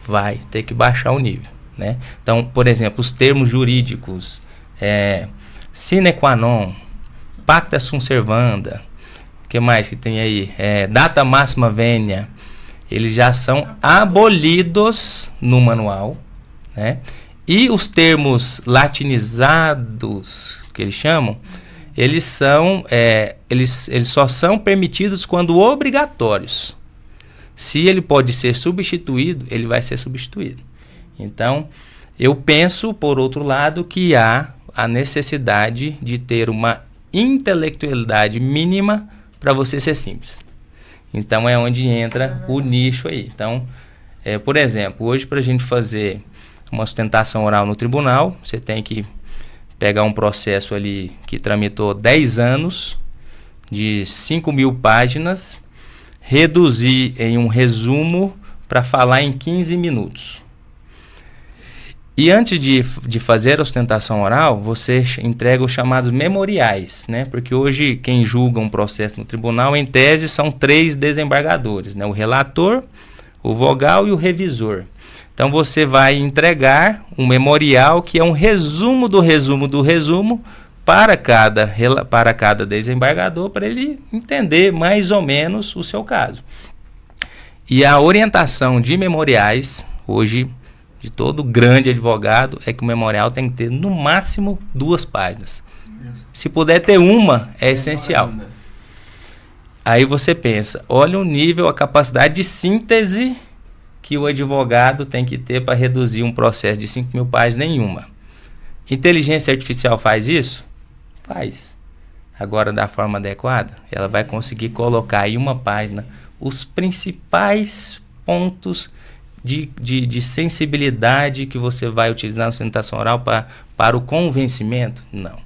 Vai ter que baixar o nível. Né? Então, por exemplo, os termos jurídicos, sine qua non, pacta sunt servanda, o que mais que tem aí? Data máxima venia, eles já são abolidos no manual, né? E os termos latinizados, que eles chamam, eles só são permitidos quando obrigatórios. Se ele pode ser substituído, ele vai ser substituído. Então, eu penso, por outro lado, que há a necessidade de ter uma intelectualidade mínima para você ser simples. Então é onde entra o nicho aí. Então, por exemplo, hoje para a gente fazer uma sustentação oral no tribunal, você tem que pegar um processo ali que tramitou 10 anos, de 5.000 páginas, reduzir em um resumo para falar em 15 minutos. E antes de fazer a sustentação oral, você entrega os chamados memoriais, né? Porque hoje quem julga um processo no tribunal, em tese, são 3 desembargadores, né? O relator, o vogal e o revisor. Então você vai entregar um memorial que é um resumo do resumo do resumo para cada desembargador, para ele entender mais ou menos o seu caso. E a orientação de memoriais, hoje, de todo grande advogado, é que o memorial tem que ter no máximo 2 páginas. Se puder ter uma, é essencial. Aí você pensa, olha o nível, a capacidade de síntese que o advogado tem que ter para reduzir um processo de 5.000 páginas nenhuma. Inteligência artificial faz isso? Faz. Agora, da forma adequada, ela vai conseguir colocar em uma página os principais pontos de sensibilidade que você vai utilizar na sustentação oral para o convencimento? Não.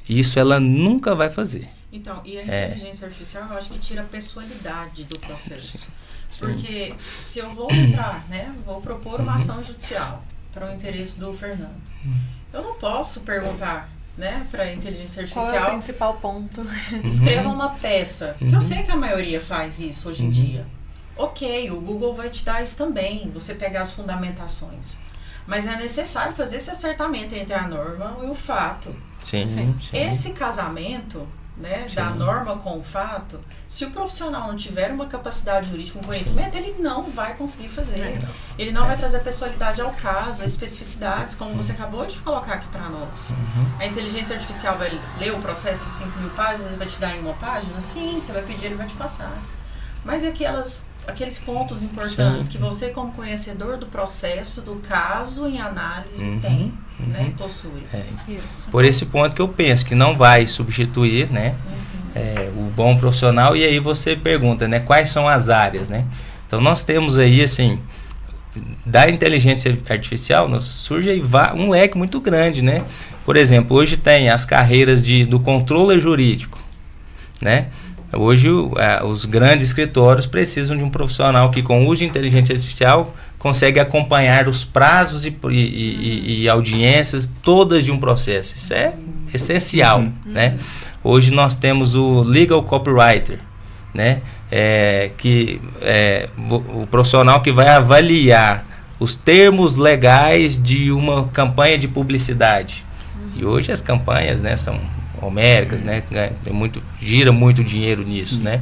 Isso ela nunca vai fazer. Então, e a inteligência artificial, eu acho que tira a pessoalidade do processo. Sim. Porque se eu vou entrar, né, vou propor uma ação judicial para o interesse do Fernando, eu não posso perguntar, né, para a inteligência artificial... Qual é o principal ponto? Escreva uma peça. Porque eu sei que a maioria faz isso hoje em dia. Ok, o Google vai te dar isso também, você pegar as fundamentações. Mas é necessário fazer esse acertamento entre a norma e o fato. Sim. Esse casamento, né, da norma com o fato, se o profissional não tiver uma capacidade jurídica, um conhecimento, ele não vai conseguir fazer. Ele não vai trazer a pessoalidade ao caso, as especificidades, como você acabou de colocar aqui para nós. A inteligência artificial vai ler o processo de 5.000 páginas, ele vai te dar em uma página? Sim, você vai pedir, ele vai te passar. Mas e aqueles pontos importantes que você, como conhecedor do processo, do caso em análise, tem, né, e possui. Isso. Por esse ponto que eu penso que não vai substituir, né, o bom profissional. E aí você pergunta, né, quais são as áreas, né? Então nós temos aí, assim, da inteligência artificial, surge aí um leque muito grande, né? Por exemplo, hoje tem as carreiras do controller jurídico, né? Hoje os grandes escritórios precisam de um profissional que, com o uso de inteligência artificial, consegue acompanhar os prazos e audiências todas de um processo. Isso é essencial, né? Hoje nós temos o legal copywriter, né? O profissional que vai avaliar os termos legais de uma campanha de publicidade. E hoje as campanhas, né, são homéricas, né? Gira muito dinheiro nisso, né?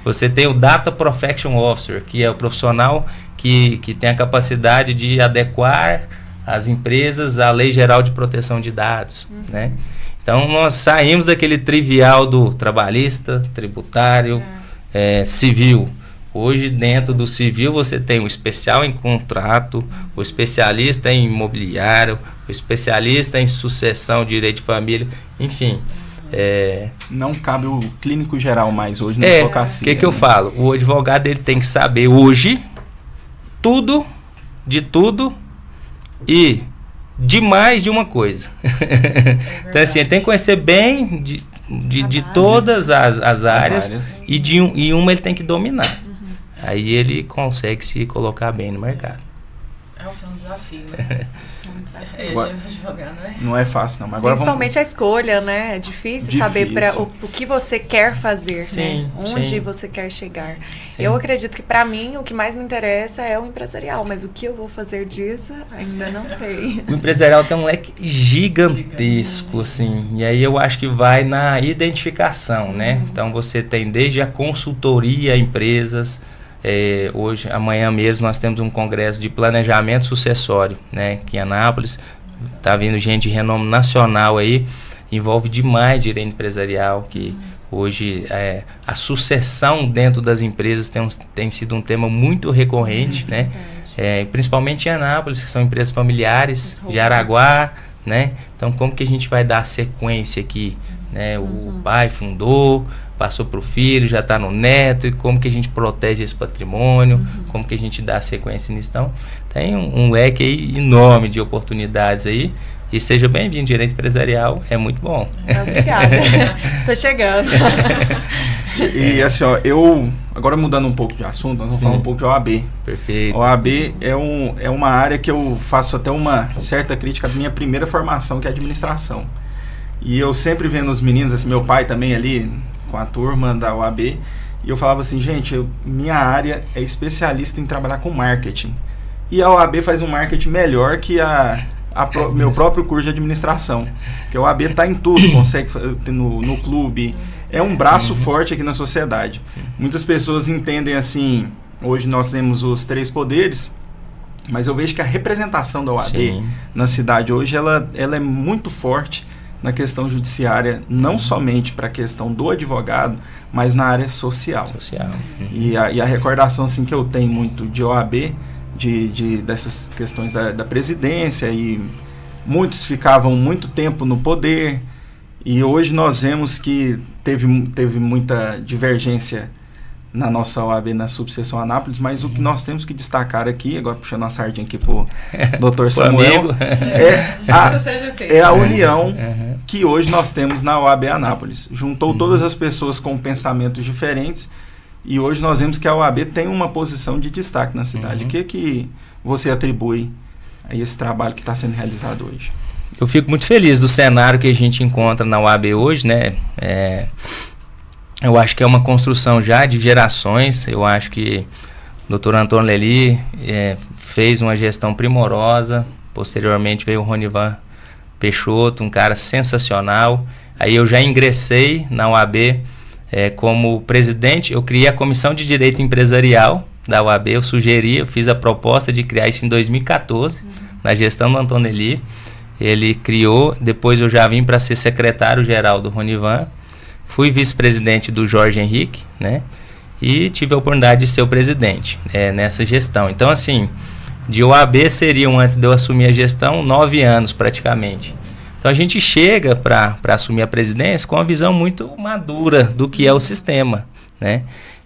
Você tem o Data Protection Officer, que é o profissional que tem a capacidade de adequar as empresas à Lei Geral de Proteção de Dados, né? Então nós saímos daquele trivial do trabalhista, tributário, civil. Hoje, dentro do civil, você tem o especial em contrato, o especialista em imobiliário, o especialista em sucessão, direito de família, enfim. Não cabe o clínico geral mais hoje na advocacia. O que eu falo? O advogado ele tem que saber hoje tudo, de tudo e de mais de uma coisa. Então, assim, ele tem que conhecer bem de todas as áreas e uma ele tem que dominar. Aí ele consegue se colocar bem no mercado. É um desafio, né? Advogado, né? Não é fácil, não. Mas agora principalmente a escolha, né? É difícil saber o que você quer fazer, né? Onde você quer chegar. Sim. Eu acredito que, para mim, o que mais me interessa é o empresarial, mas o que eu vou fazer disso, ainda não sei. O empresarial tem um leque gigantesco, assim, e aí eu acho que vai na identificação, né? Então, você tem desde a consultoria a empresas. Amanhã mesmo nós temos um congresso de planejamento sucessório, né, aqui em Anápolis. Tá vindo gente de renome nacional aí, envolve demais direito empresarial, que hoje a sucessão dentro das empresas tem sido um tema muito recorrente, né, principalmente em Anápolis, que são empresas familiares, de Araguá, né? Então como que a gente vai dar sequência aqui, né? O pai fundou, passou para o filho, já está no neto, e como que a gente protege esse patrimônio, como que a gente dá sequência nisso. Então, tem um leque aí enorme de oportunidades aí, e seja bem-vindo, direito empresarial é muito bom. Obrigada, estou chegando. E assim, ó, agora mudando um pouco de assunto, nós vamos falar um pouco de OAB. Perfeito. A OAB é uma área que eu faço até uma certa crítica à minha primeira formação, que é administração. E eu sempre vendo os meninos, assim, meu pai também ali, com a turma da OAB, e eu falava assim, gente, minha área é especialista em trabalhar com marketing. E a OAB faz um marketing melhor que meu próprio curso de administração. Porque a OAB está em tudo, consegue no clube, é um braço forte aqui na sociedade. Muitas pessoas entendem assim, hoje nós temos os 3 poderes, mas eu vejo que a representação da OAB na cidade hoje, ela é muito forte na questão judiciária, não somente para a questão do advogado, mas na área social. E a recordação assim, que eu tenho muito de OAB, dessas questões da presidência, e muitos ficavam muito tempo no poder, e hoje nós vemos que teve muita divergência na nossa OAB, na subseção Anápolis, mas o que nós temos que destacar aqui, agora puxando a sardinha aqui pro Dr. Samuel, é a união que hoje nós temos na OAB Anápolis. Juntou todas as pessoas com pensamentos diferentes, e hoje nós vemos que a OAB tem uma posição de destaque na cidade. O que você atribui a esse trabalho que está sendo realizado hoje? Eu fico muito feliz do cenário que a gente encontra na OAB hoje, né? Eu acho que é uma construção já de gerações. Eu acho que o Dr. Antônio Lely fez uma gestão primorosa. Posteriormente veio o Ronivan Peixoto, um cara sensacional. Aí eu já ingressei na OAB como presidente. Eu criei a Comissão de Direito Empresarial da OAB, eu fiz a proposta de criar isso em 2014, na gestão do Antonelli. Ele criou, depois eu já vim para ser secretário-geral do Ronivan, fui vice-presidente do Jorge Henrique, né? E tive a oportunidade de ser o presidente nessa gestão. Então, assim, de OAB seriam, antes de eu assumir a gestão, 9 anos praticamente. Então, a gente chega para assumir a presidência com uma visão muito madura do que é o sistema, né?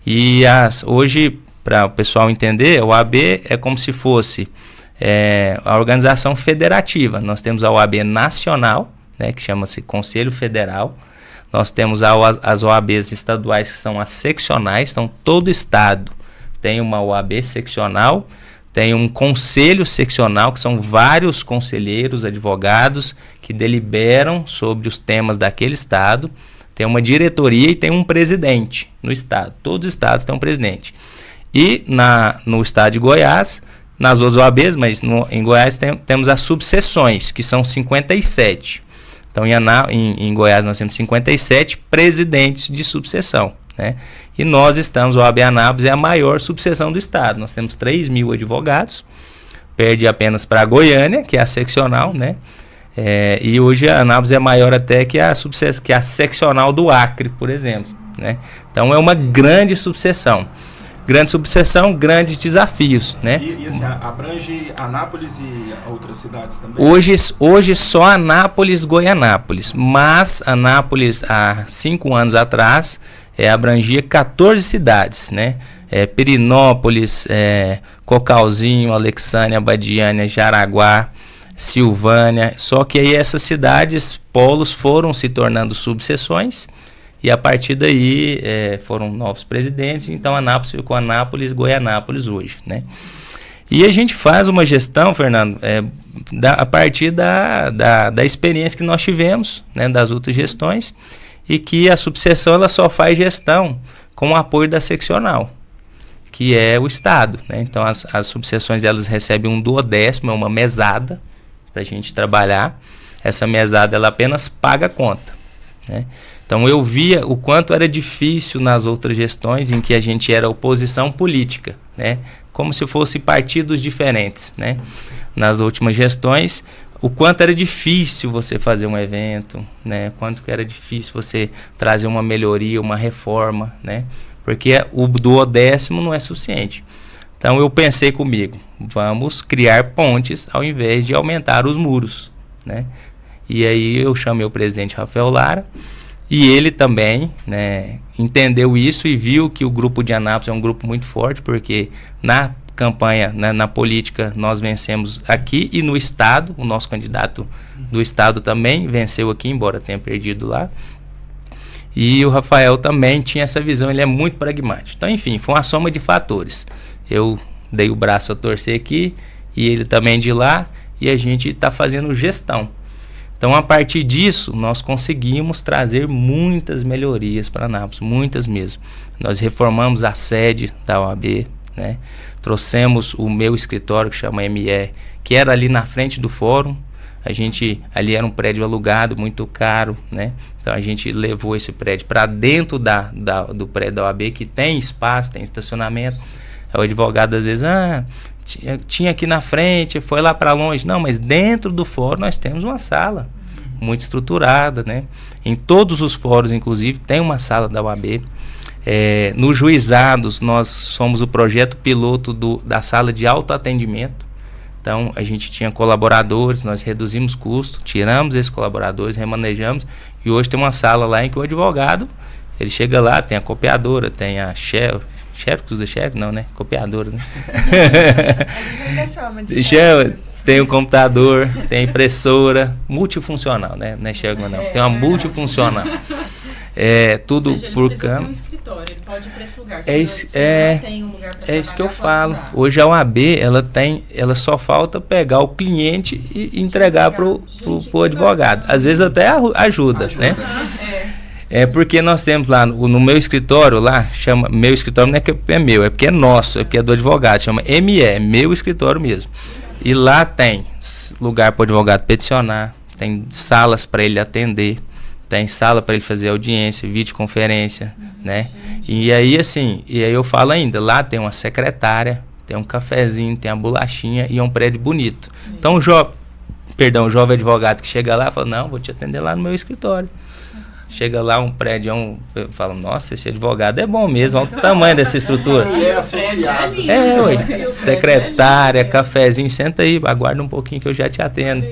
E hoje, para o pessoal entender, a OAB é como se fosse a organização federativa. Nós temos a OAB nacional, né, que chama-se Conselho Federal. Nós temos as OABs estaduais, que são as seccionais. Então, todo estado tem uma OAB seccional, tem um conselho seccional, que são vários conselheiros, advogados, que deliberam sobre os temas daquele estado. Tem uma diretoria e tem um presidente no estado. Todos os estados têm um presidente. E no estado de Goiás, nas outras OABs, mas em Goiás temos as subseções, que são 57. Então, em Goiás nós temos 57 presidentes de subseção, né? E nós estamos, a OAB Anápolis é a maior subseção do estado. Nós temos 3.000 advogados, perde apenas para a Goiânia, que é a seccional, né? E hoje a Anápolis é maior até que a seccional do Acre, por exemplo, né? Então, é uma grande subseção. Grande subseção, grandes desafios, né? E assim, abrange Anápolis e outras cidades também? Hoje só Anápolis, Goianápolis, mas Anápolis há 5 anos atrás abrangia 14 cidades, né? Pirinópolis, Cocalzinho, Alexânia, Abadiânia, Jaraguá, Silvânia, só que aí essas cidades, polos, foram se tornando subseções. E a partir daí foram novos presidentes, então Anápolis ficou Anápolis, Goianápolis hoje, né? E a gente faz uma gestão, Fernando, a partir da experiência que nós tivemos, né, das outras gestões, e que a subseção ela só faz gestão com o apoio da seccional, que é o Estado, né? Então as subseções elas recebem um 1/10, uma mesada para a gente trabalhar. Essa mesada ela apenas paga a conta, né? Então eu via o quanto era difícil nas outras gestões em que a gente era oposição política, né? Como se fossem partidos diferentes, né? Nas últimas gestões, o quanto era difícil você fazer um evento, né? Quanto que era difícil você trazer uma melhoria, uma reforma, né? Porque o 1/10 não é suficiente. Então eu pensei comigo, vamos criar pontes ao invés de aumentar os muros, né? E aí eu chamei o presidente Rafael Lara, e ele também, né, entendeu isso e viu que o grupo de Anápolis é um grupo muito forte, porque na campanha, na política, nós vencemos aqui e no estado. O nosso candidato do estado também venceu aqui, embora tenha perdido lá. E o Rafael também tinha essa visão, ele é muito pragmático. Então, enfim, foi uma soma de fatores. Eu dei o braço a torcer aqui e ele também de lá, e a gente está fazendo gestão. Então, a partir disso, nós conseguimos trazer muitas melhorias para Anápolis, muitas mesmo. Nós reformamos a sede da OAB, né? Trouxemos o meu escritório, que chama ME, que era ali na frente do fórum. Ali era um prédio alugado, muito caro, né? Então, a gente levou esse prédio para dentro do prédio da OAB, que tem espaço, tem estacionamento. O advogado, às vezes, tinha aqui na frente, foi lá para longe. Não, mas dentro do fórum nós temos uma sala muito estruturada, né? Em todos os fóruns, inclusive, tem uma sala da OAB. Nos juizados, nós somos o projeto piloto da sala de autoatendimento. Então, a gente tinha colaboradores, nós reduzimos custo, tiramos esses colaboradores, remanejamos, e hoje tem uma sala lá em que o advogado, ele chega lá, tem a copiadora, tem a Xerox, usa Xerox? Não, né? Copiadora, né? A gente ainda chama de Xerox. Tem um computador, tem impressora, multifuncional, né? Não é Xerox, não. Tem uma multifuncional. Tudo. Ou seja, ele por precisa ter canto. um escritório, ele pode ir para esse lugar. É isso que eu falo. Hoje a OAB, ela só falta pegar o cliente e entregar pro advogado. Às vezes até ajuda, né? Porque nós temos lá no meu escritório, lá chama, meu escritório não é que é meu, é porque é nosso, é porque é do advogado, chama ME, meu escritório mesmo. E lá tem lugar para o advogado peticionar, tem salas para ele atender, tem sala para ele fazer audiência, videoconferência, né? E aí, assim, eu falo ainda, lá tem uma secretária, tem um cafezinho, tem a bolachinha e é um prédio bonito. Então, o jovem advogado que chega lá fala, não, vou te atender lá no meu escritório. Chega lá um prédio, eu falo, nossa, esse advogado é bom mesmo, olha o tamanho dessa estrutura. E é associado. Ué, secretária, cafezinho, senta aí, aguarda um pouquinho que eu já te atendo,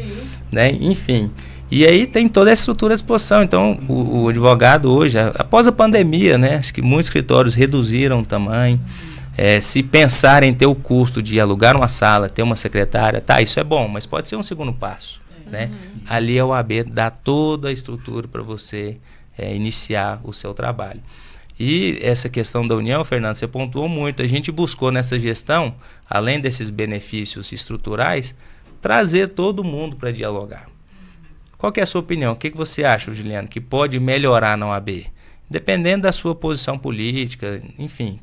né? Enfim, e aí tem toda a estrutura à disposição. Então, o advogado hoje, após a pandemia, né, acho que muitos escritórios reduziram o tamanho. Se pensar em ter o custo de alugar uma sala, ter uma secretária, tá, isso é bom, mas pode ser um segundo passo. Né? Ali a OAB dá toda a estrutura para você iniciar o seu trabalho. E essa questão da união, Fernando, você pontuou muito. A gente buscou nessa gestão, além desses benefícios estruturais, trazer todo mundo para dialogar. Qual que é a sua opinião? O que você acha, Juliano, que pode melhorar na OAB? Dependendo da sua posição política, enfim.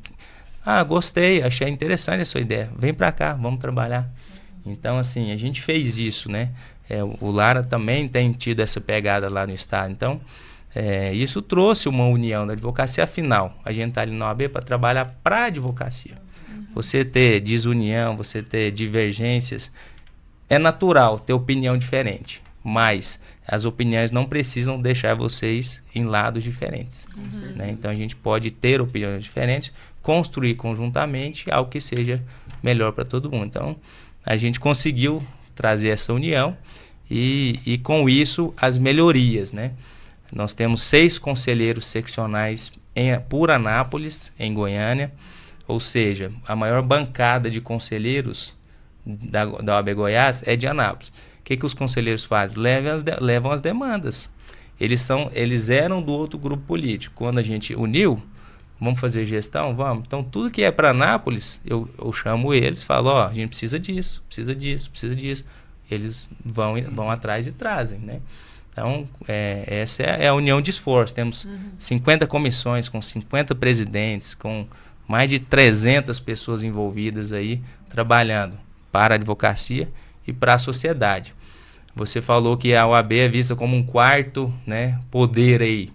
Gostei, achei interessante a sua ideia. Vem para cá, vamos trabalhar. Então, assim, a gente fez isso, né? O Lara também tem tido essa pegada lá no estado. Então, isso trouxe uma união da advocacia. Afinal, a gente está ali na OAB para trabalhar para a advocacia. Você ter desunião, você ter divergências, é natural ter opinião diferente. Mas as opiniões não precisam deixar vocês em lados diferentes. Né? Então, a gente pode ter opiniões diferentes, construir conjuntamente algo que seja melhor para todo mundo. Então, a gente conseguiu trazer essa união e com isso as melhorias, né? Nós temos 6 conselheiros seccionais por Anápolis, em Goiânia, ou seja, a maior bancada de conselheiros da OAB Goiás é de Anápolis. O que os conselheiros fazem? Levam as demandas. Eles eram do outro grupo político. Quando a gente uniu, vamos fazer gestão? Vamos. Então, tudo que é para Anápolis, eu chamo eles, falo, a gente precisa disso. Eles vão atrás e trazem, né? Então, essa é a união de esforço. Temos 50 comissões, com 50 presidentes, com mais de 300 pessoas envolvidas aí, trabalhando para a advocacia e para a sociedade. Você falou que a OAB é vista como um quarto, né, poder aí.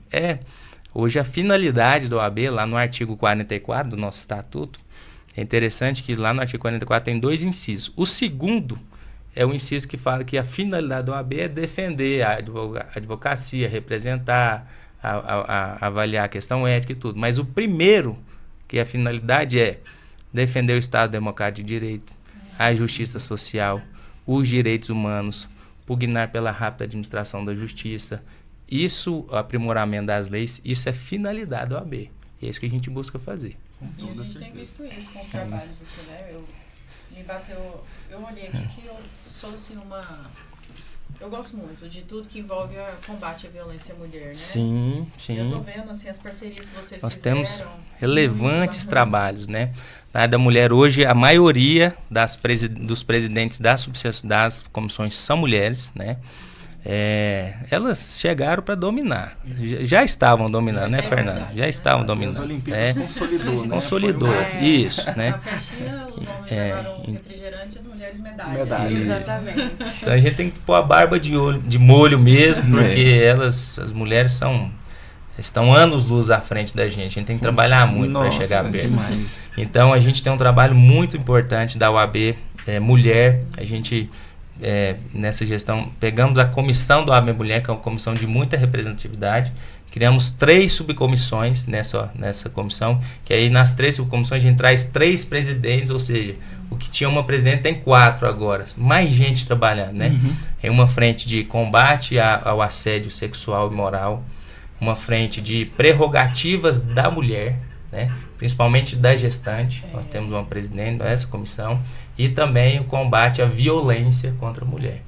Hoje a finalidade da OAB, lá no artigo 44 do nosso estatuto, é interessante que lá no artigo 44 tem 2 incisos. O segundo é o inciso que fala que a finalidade da OAB é defender a advocacia, representar, avaliar a questão ética e tudo. Mas o primeiro, que a finalidade é defender o Estado Democrático de Direito, a justiça social, os direitos humanos, pugnar pela rápida administração da justiça. Isso, o aprimoramento das leis, isso é finalidade da OAB. E é isso que a gente busca fazer. E a gente tem visto isso com os trabalhos aqui, né? Eu olhei aqui que eu sou assim eu gosto muito de tudo que envolve o combate à violência à mulher, né? Sim. Eu tô vendo assim as parcerias que vocês Nós fizeram. temos relevantes trabalhos, né? Na área da mulher hoje, a maioria dos presidentes das comissões são mulheres, né? Elas chegaram para dominar. Já estavam dominando, né, Fernando? Já estavam dominando. As Olimpíadas consolidou, né? Consolidou, isso, né? Na festinha, os homens levaram refrigerante e as mulheres Medalhas. Exatamente. Então a gente tem que pôr a barba de molho mesmo, porque as mulheres estão anos-luz à frente da gente. A gente tem que trabalhar muito para chegar perto. Demais. Então a gente tem um trabalho muito importante da OAB Mulher. A gente nessa gestão pegamos a comissão da OAB Mulher, que é uma comissão de muita representatividade. Criamos 3 subcomissões nessa comissão, que aí nas 3 subcomissões a gente traz 3 presidentes, ou seja, o que tinha uma presidente tem 4 agora, mais gente trabalhando, né? É uma frente de combate ao assédio sexual e moral, uma frente de prerrogativas da mulher, né? Principalmente da gestante. Nós temos uma presidente dessa comissão, e também o combate à violência contra a mulher.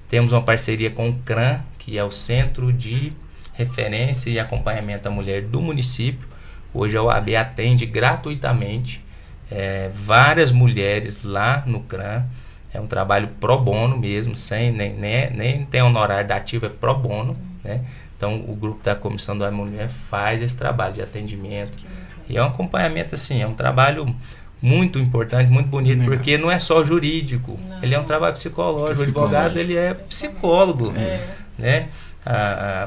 Temos uma parceria com o CRAM, que é o Centro de Referência e Acompanhamento à Mulher do município. Hoje a OAB atende gratuitamente várias mulheres lá no CRAM. É um trabalho pro bono mesmo, sem nem tem honorário da ativa, é pro bono, né? Então o grupo da Comissão da Mulher faz esse trabalho de atendimento. E é um acompanhamento assim, é um trabalho muito importante, muito bonito, porque não é só jurídico, ele é um trabalho psicológico. O advogado, ele é psicólogo, né?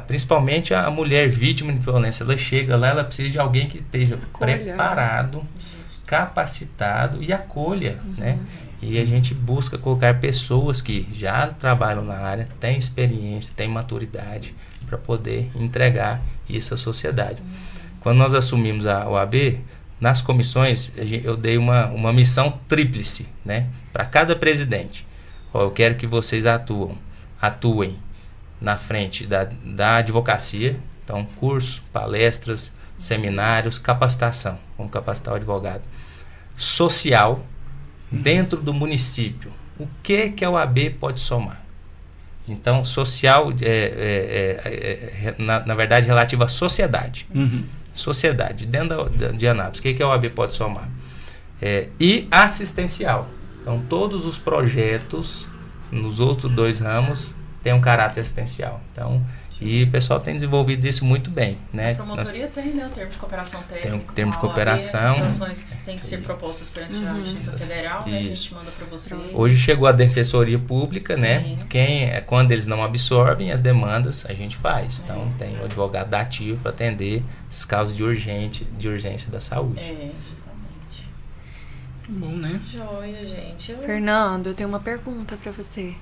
principalmente a mulher vítima de violência, ela chega lá, ela precisa de alguém que esteja preparado, capacitado e acolha, né? E a gente busca colocar pessoas que já trabalham na área, têm experiência, têm maturidade para poder entregar isso à sociedade. Quando nós assumimos a OAB, nas comissões, eu dei uma missão tríplice, né? Para cada presidente. Eu quero que vocês atuem na frente da advocacia, então cursos, palestras, seminários, capacitação, vamos capacitar o advogado. Social, dentro do município, o que a OAB pode somar? Então, social, na verdade, relativo à sociedade. Sociedade, dentro de Anápolis, o que a OAB pode somar? E assistencial. Então, todos os projetos nos outros 2 ramos têm um caráter assistencial. Então, e o pessoal tem desenvolvido isso muito bem, né? A promotoria tem, né? O termo de cooperação técnica. Tem um termo de cooperação. As ações que têm que ser propostas perante a Justiça Federal, né? A gente manda para você. Hoje chegou a Defensoria Pública, né? Quando eles não absorvem as demandas, a gente faz. Então, tem o advogado da ativo para atender as causas de urgência da saúde. Justamente. Bom, né? Joia, gente. Fernando, eu tenho uma pergunta para você.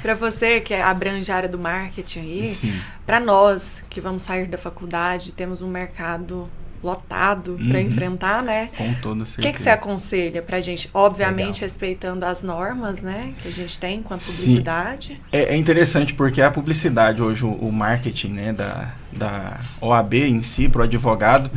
Para você que abrange a área do marketing aí, para nós que vamos sair da faculdade, temos um mercado lotado para enfrentar, né? Com toda certeza. O que você aconselha pra gente? Obviamente, respeitando as normas, né? Que a gente tem enquanto publicidade. É interessante porque a publicidade hoje, o marketing, né? Da OAB em si, pro advogado,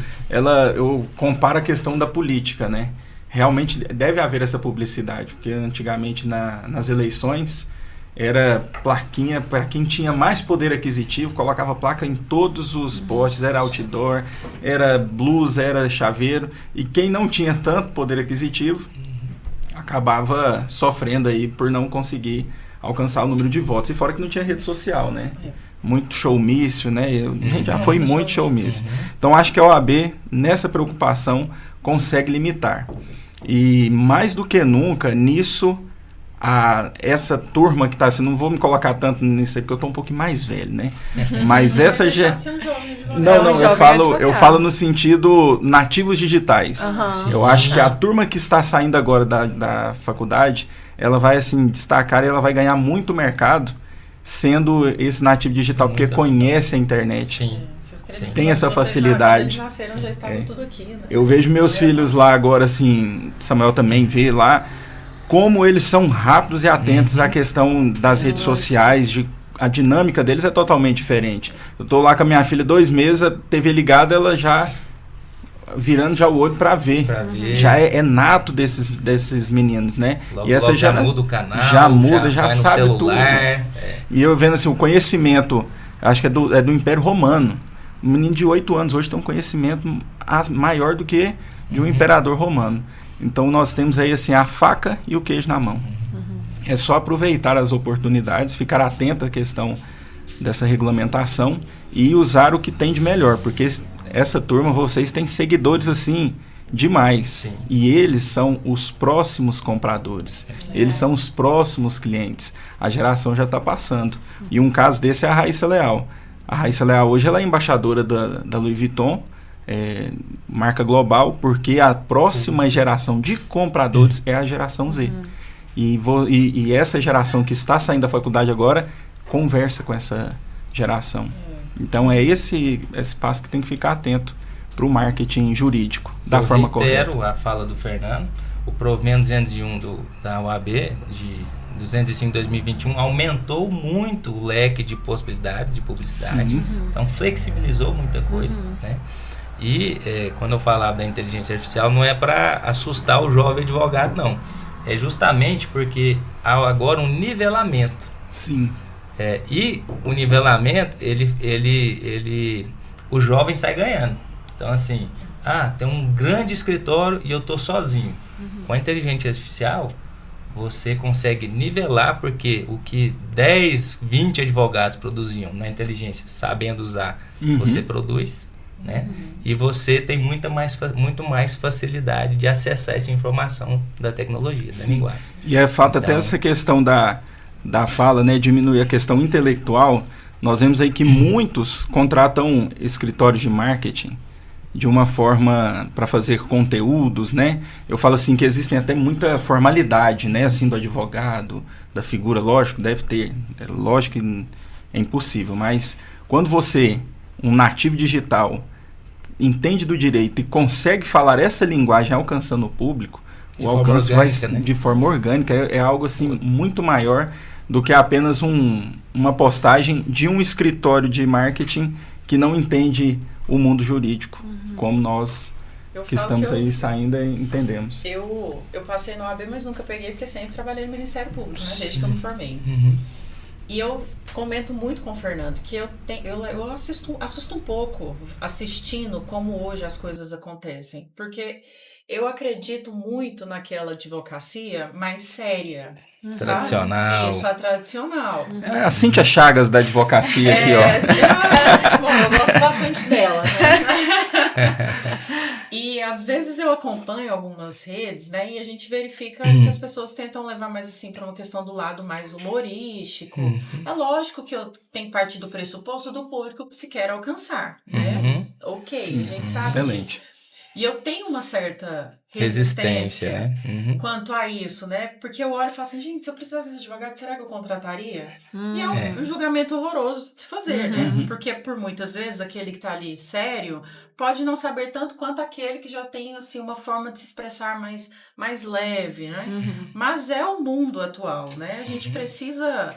eu comparo a questão da política, né? Realmente deve haver essa publicidade, porque antigamente nas eleições era plaquinha para quem tinha mais poder aquisitivo, colocava placa em todos os postes, era outdoor, era blusa, era chaveiro, e quem não tinha tanto poder aquisitivo acabava sofrendo aí por não conseguir alcançar o número de votos, e fora que não tinha rede social, né? Muito showmício, né? Já foi muito showmício. Então acho que a OAB, nessa preocupação, consegue limitar. E mais do que nunca, nisso, essa turma que está assim, não vou me colocar tanto nisso aí, porque eu estou um pouquinho mais velho, né? Mas essa já... eu falo no sentido nativos digitais. Eu acho que a turma que está saindo agora da faculdade, ela vai assim destacar e ela vai ganhar muito mercado sendo esse nativo digital, porque conhece a internet. Tem essa facilidade. Já estavam tudo aqui, né? Eu vejo meus filhos lá agora, assim, Samuel também vê lá, como eles são rápidos e atentos à questão das redes sociais, a dinâmica deles é totalmente diferente. Eu tô lá com a minha filha 2 meses, a TV ligada, ela já virando já o olho para ver. Já é nato desses meninos, né? E essa já muda o canal, já sabe tudo. E eu vendo assim, o conhecimento, acho que é do Império Romano. Um menino de 8 anos hoje tem um conhecimento maior do que de um imperador romano. Então nós temos aí assim a faca e o queijo na mão. É só aproveitar as oportunidades, ficar atento à questão dessa regulamentação e usar o que tem de melhor, porque essa turma, vocês têm seguidores assim demais. Sim. E eles são os próximos compradores. Eles são os próximos clientes. A geração já está passando. E um caso desse é a Raíssa Leal. A Raíssa Leal hoje ela é embaixadora da Louis Vuitton, marca global, porque a próxima geração de compradores é a geração Z. E essa geração que está saindo da faculdade agora conversa com essa geração. Então é esse passo que tem que ficar atento para o marketing jurídico, da forma correta. Eu reitero a fala do Fernando, o provimento 201 da OAB, de 205 de 2021, aumentou muito o leque de possibilidades de publicidade. Então flexibilizou muita coisa, né? E quando eu falava da inteligência artificial, não é para assustar o jovem advogado, não. É justamente porque há agora um nivelamento. Sim. E o nivelamento, o jovem sai ganhando. Então, assim, tem um grande escritório e eu estou sozinho. Com a inteligência artificial, você consegue nivelar, porque o que 10, 20 advogados produziam na inteligência, sabendo usar, você produz, né? E você tem muito mais facilidade de acessar essa informação da tecnologia, da linguagem. E é fato até essa questão da fala, né, diminuir a questão intelectual, nós vemos aí que muitos contratam escritórios de marketing de uma forma para fazer conteúdos, né? Eu falo assim que existem até muita formalidade, né? Assim, do advogado, da figura, lógico, deve ter. É lógico que é impossível, mas quando você, um nativo digital, entende do direito e consegue falar essa linguagem alcançando o público, o alcance vai de forma orgânica, é algo assim muito maior do que apenas uma postagem de um escritório de marketing que não entende o mundo jurídico, como nós que estamos aí saindo entendemos. Eu passei no AB, mas nunca peguei, porque sempre trabalhei no Ministério Público, né, desde que eu me formei. E eu comento muito com o Fernando que eu assusto um pouco assistindo como hoje as coisas acontecem, porque eu acredito muito naquela advocacia mais séria. Tradicional. Isso, a tradicional. É a Cíntia Chagas da advocacia aqui, ó. Bom, eu gosto bastante dela, né? E às vezes eu acompanho algumas redes, né? E a gente verifica que as pessoas tentam levar mais assim para uma questão do lado mais humorístico. É lógico que eu tenho que partir do pressuposto do público que se quer alcançar, né? Ok, Sim, a gente sabe. Excelente. Disso. E eu tenho uma certa resistência né? Quanto a isso, né? Porque eu olho e falo assim, gente, se eu precisasse de advogado, será que eu contrataria? E é um julgamento horroroso de se fazer, né? Porque por muitas vezes aquele que tá ali sério pode não saber tanto quanto aquele que já tem assim, uma forma de se expressar mais leve, né? Mas é o mundo atual, né? A gente precisa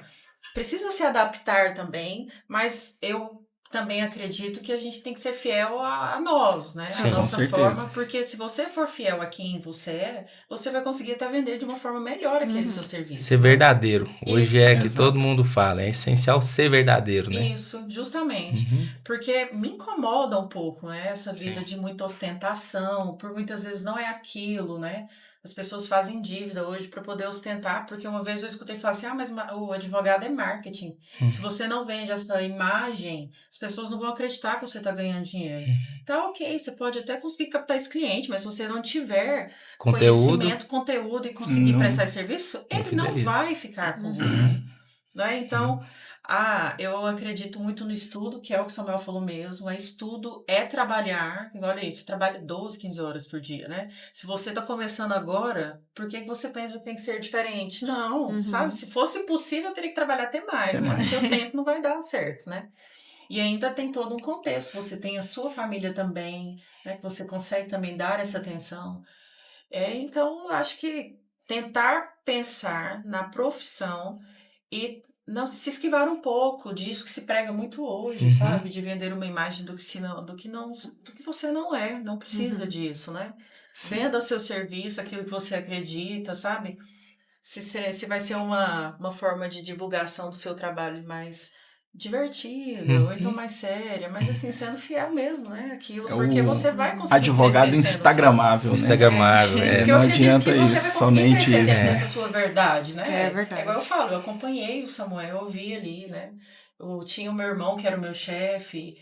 se adaptar também, mas eu também acredito que a gente tem que ser fiel a nós, né? Sim, a nossa com certeza. forma, porque se você for fiel a quem você é, você vai conseguir até vender de uma forma melhor aquele seu serviço. Ser verdadeiro. Hoje Isso. é que todo mundo fala, é essencial ser verdadeiro, né? Isso, justamente. Porque me incomoda um pouco, né? Essa vida de muita ostentação, por muitas vezes não é aquilo, né? As pessoas fazem dívida hoje para poder ostentar, porque uma vez eu escutei falar assim, mas o advogado é marketing. Se você não vende essa imagem, as pessoas não vão acreditar que você está ganhando dinheiro. Tá ok, você pode até conseguir captar esse cliente, mas se você não tiver conhecimento, conteúdo e conseguir prestar esse serviço, ele não vai ficar com você. Né? Então, eu acredito muito no estudo, que é o que o Samuel falou mesmo. Estudo é trabalhar, olha aí, você trabalha 12, 15 horas por dia, né? Se você está começando agora, por que você pensa que tem que ser diferente? Não, sabe? Se fosse possível, eu teria que trabalhar até mais, né? Porque o tempo não vai dar certo, né? E ainda tem todo um contexto. Você tem a sua família também, né? Que você consegue também dar essa atenção. Então, eu acho que tentar pensar na profissão e não se esquivar um pouco disso que se prega muito hoje, sabe? De vender uma imagem do que você não é, não precisa disso, né? Venda o seu serviço, aquilo que você acredita, sabe? Se vai ser uma forma de divulgação do seu trabalho mais divertida, ou então mais séria, mas assim, sendo fiel mesmo, né? Aquilo, porque você vai conseguir advogado instagramável, né? Instagramável, Porque eu não acredito adianta que você isso, vai somente conseguir crescer isso. nessa sua verdade, né? É verdade. Igual eu falo, eu acompanhei o Samuel, eu vi ali, né? Eu tinha o meu irmão, que era o meu chefe,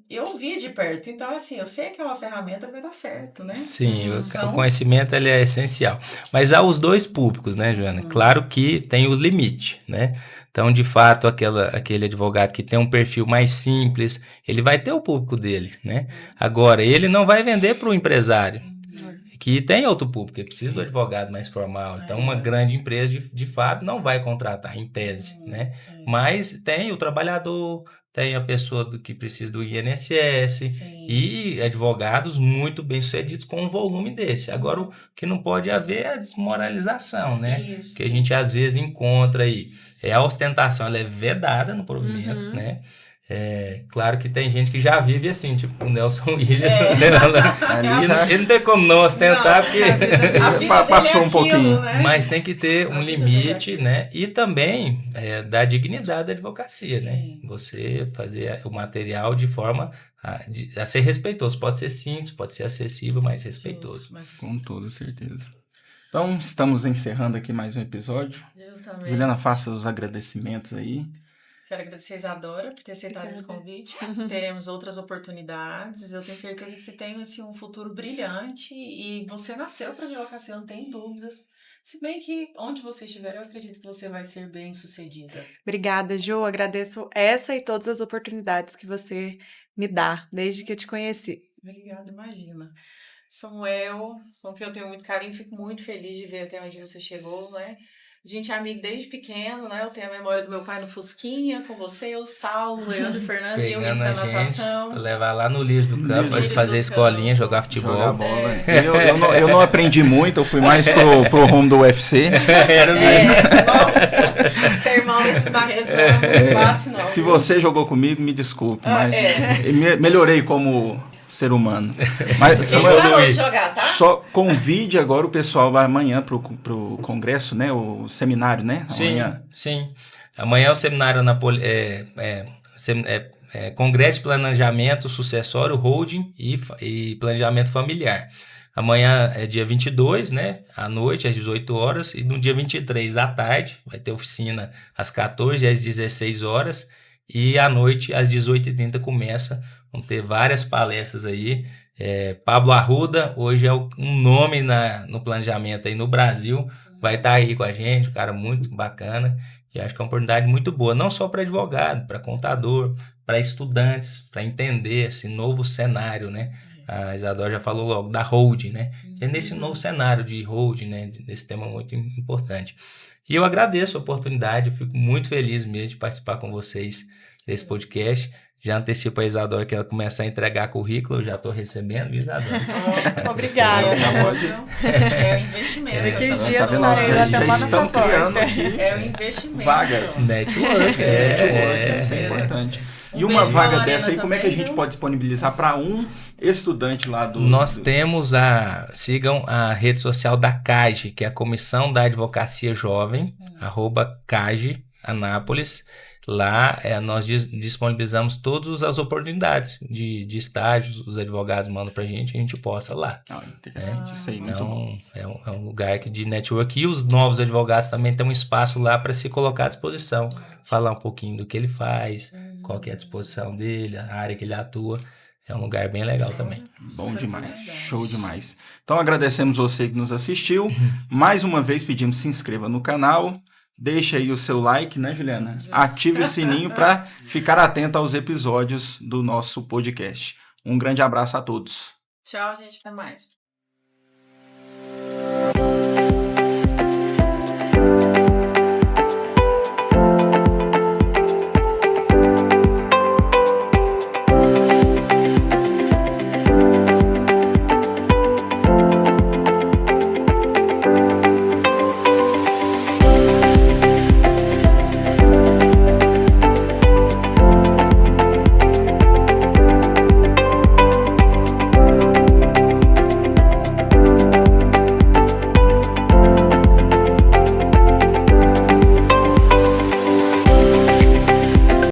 eu via de perto, então assim, eu sei que é uma ferramenta que vai dar certo, né? Sim, o conhecimento ele é essencial. Mas há os dois públicos, né, Joana? Claro que tem o limite, né? Então, de fato, aquele advogado que tem um perfil mais simples, ele vai ter o público dele, né? Agora, ele não vai vender para o empresário, que tem outro público, que precisa do advogado mais formal. Então, uma grande empresa, de fato, não vai contratar, em tese, né? Mas tem o trabalhador, tem a pessoa que precisa do INSS e advogados muito bem-sucedidos com um volume desse. Agora, o que não pode haver é a desmoralização, né? Isso. Que a gente, às vezes, encontra aí. A ostentação, ela é vedada no provimento, né? Claro que tem gente que já vive assim, tipo o Nelson Williams. Ele não tem como não ostentar, porque passou um pouquinho. Né? Mas tem que ter um limite, né? E também da dignidade da advocacia, né? Você fazer o material de forma a ser respeitoso. Pode ser simples, pode ser acessível, mas respeitoso. Com toda certeza. Então, estamos encerrando aqui mais um episódio. Justamente. Juliana, faça os agradecimentos aí. Quero agradecer a Isadora por ter aceitado esse convite. Teremos outras oportunidades. Eu tenho certeza que você tem assim, um futuro brilhante e você nasceu para advocacia, não tem dúvidas. Se bem que onde você estiver, eu acredito que você vai ser bem sucedida. Obrigada, Ju. Agradeço essa e todas as oportunidades que você me dá desde que eu te conheci. Obrigada, imagina. Samuel, com quem eu tenho muito carinho, fico muito feliz de ver até onde você chegou, né? A gente é amigo desde pequeno, né? Eu tenho a memória do meu pai no Fusquinha, com você, o Saulo, o Leandro, o Fernando e eu indo pra natação. Pra levar lá no Lires do Campo, pra fazer escolinha, jogar futebol. Jogar bola. Eu não aprendi muito, eu fui mais pro rumo do UFC. Era mesmo. Nossa, ser irmão desses Barretos não é muito fácil, não. Se você jogou comigo, me desculpe, mas melhorei como ser humano. Mas, Samuel, jogar, tá? Só convide agora o pessoal amanhã pro congresso, né? O seminário, né? Amanhã. Sim. Amanhã é o seminário Congresso de Planejamento Sucessório, Holding e Planejamento Familiar. Amanhã é dia 22, né? À noite, às 18 horas. E no dia 23, à tarde, vai ter oficina às 14 e às 16 horas. E à noite, às 18h30, começa. Vão ter várias palestras aí. Pablo Arruda, hoje é um nome no planejamento aí no Brasil. Vai estar aí com a gente, um cara muito bacana. E acho que é uma oportunidade muito boa, não só para advogado, para contador, para estudantes, para entender esse novo cenário, né? A Isadora já falou logo da holding, né? Entender esse novo cenário de holding, né? Desse tema muito importante. E eu agradeço a oportunidade, eu fico muito feliz mesmo de participar com vocês desse podcast. Já antecipo a Isadora que ela começa a entregar currículo, eu já estou recebendo, Isadora. Obrigada. É um investimento. Daqui uns dias já estão criando aqui investimento. vagas. Network, isso é importante. E uma vaga dessa aí, como é que a gente pode disponibilizar para um estudante lá do... Nós temos sigam a rede social da CAGE, que é a Comissão da Advocacia Jovem, @CAGE Anápolis. Lá nós disponibilizamos todas as oportunidades de estágios, os advogados mandam pra gente, a gente posta lá. Interessante, isso aí, muito bom. É um lugar de network e os novos advogados também têm um espaço lá para se colocar à disposição, falar um pouquinho do que ele faz, qual que é a disposição dele, a área que ele atua. É um lugar bem legal também. Bom demais, show demais. Então agradecemos você que nos assistiu. Mais uma vez pedimos se inscreva no canal. Deixa aí o seu like, né, Juliana? Ative o sininho para ficar atento aos episódios do nosso podcast. Um grande abraço a todos. Tchau, gente. Até mais.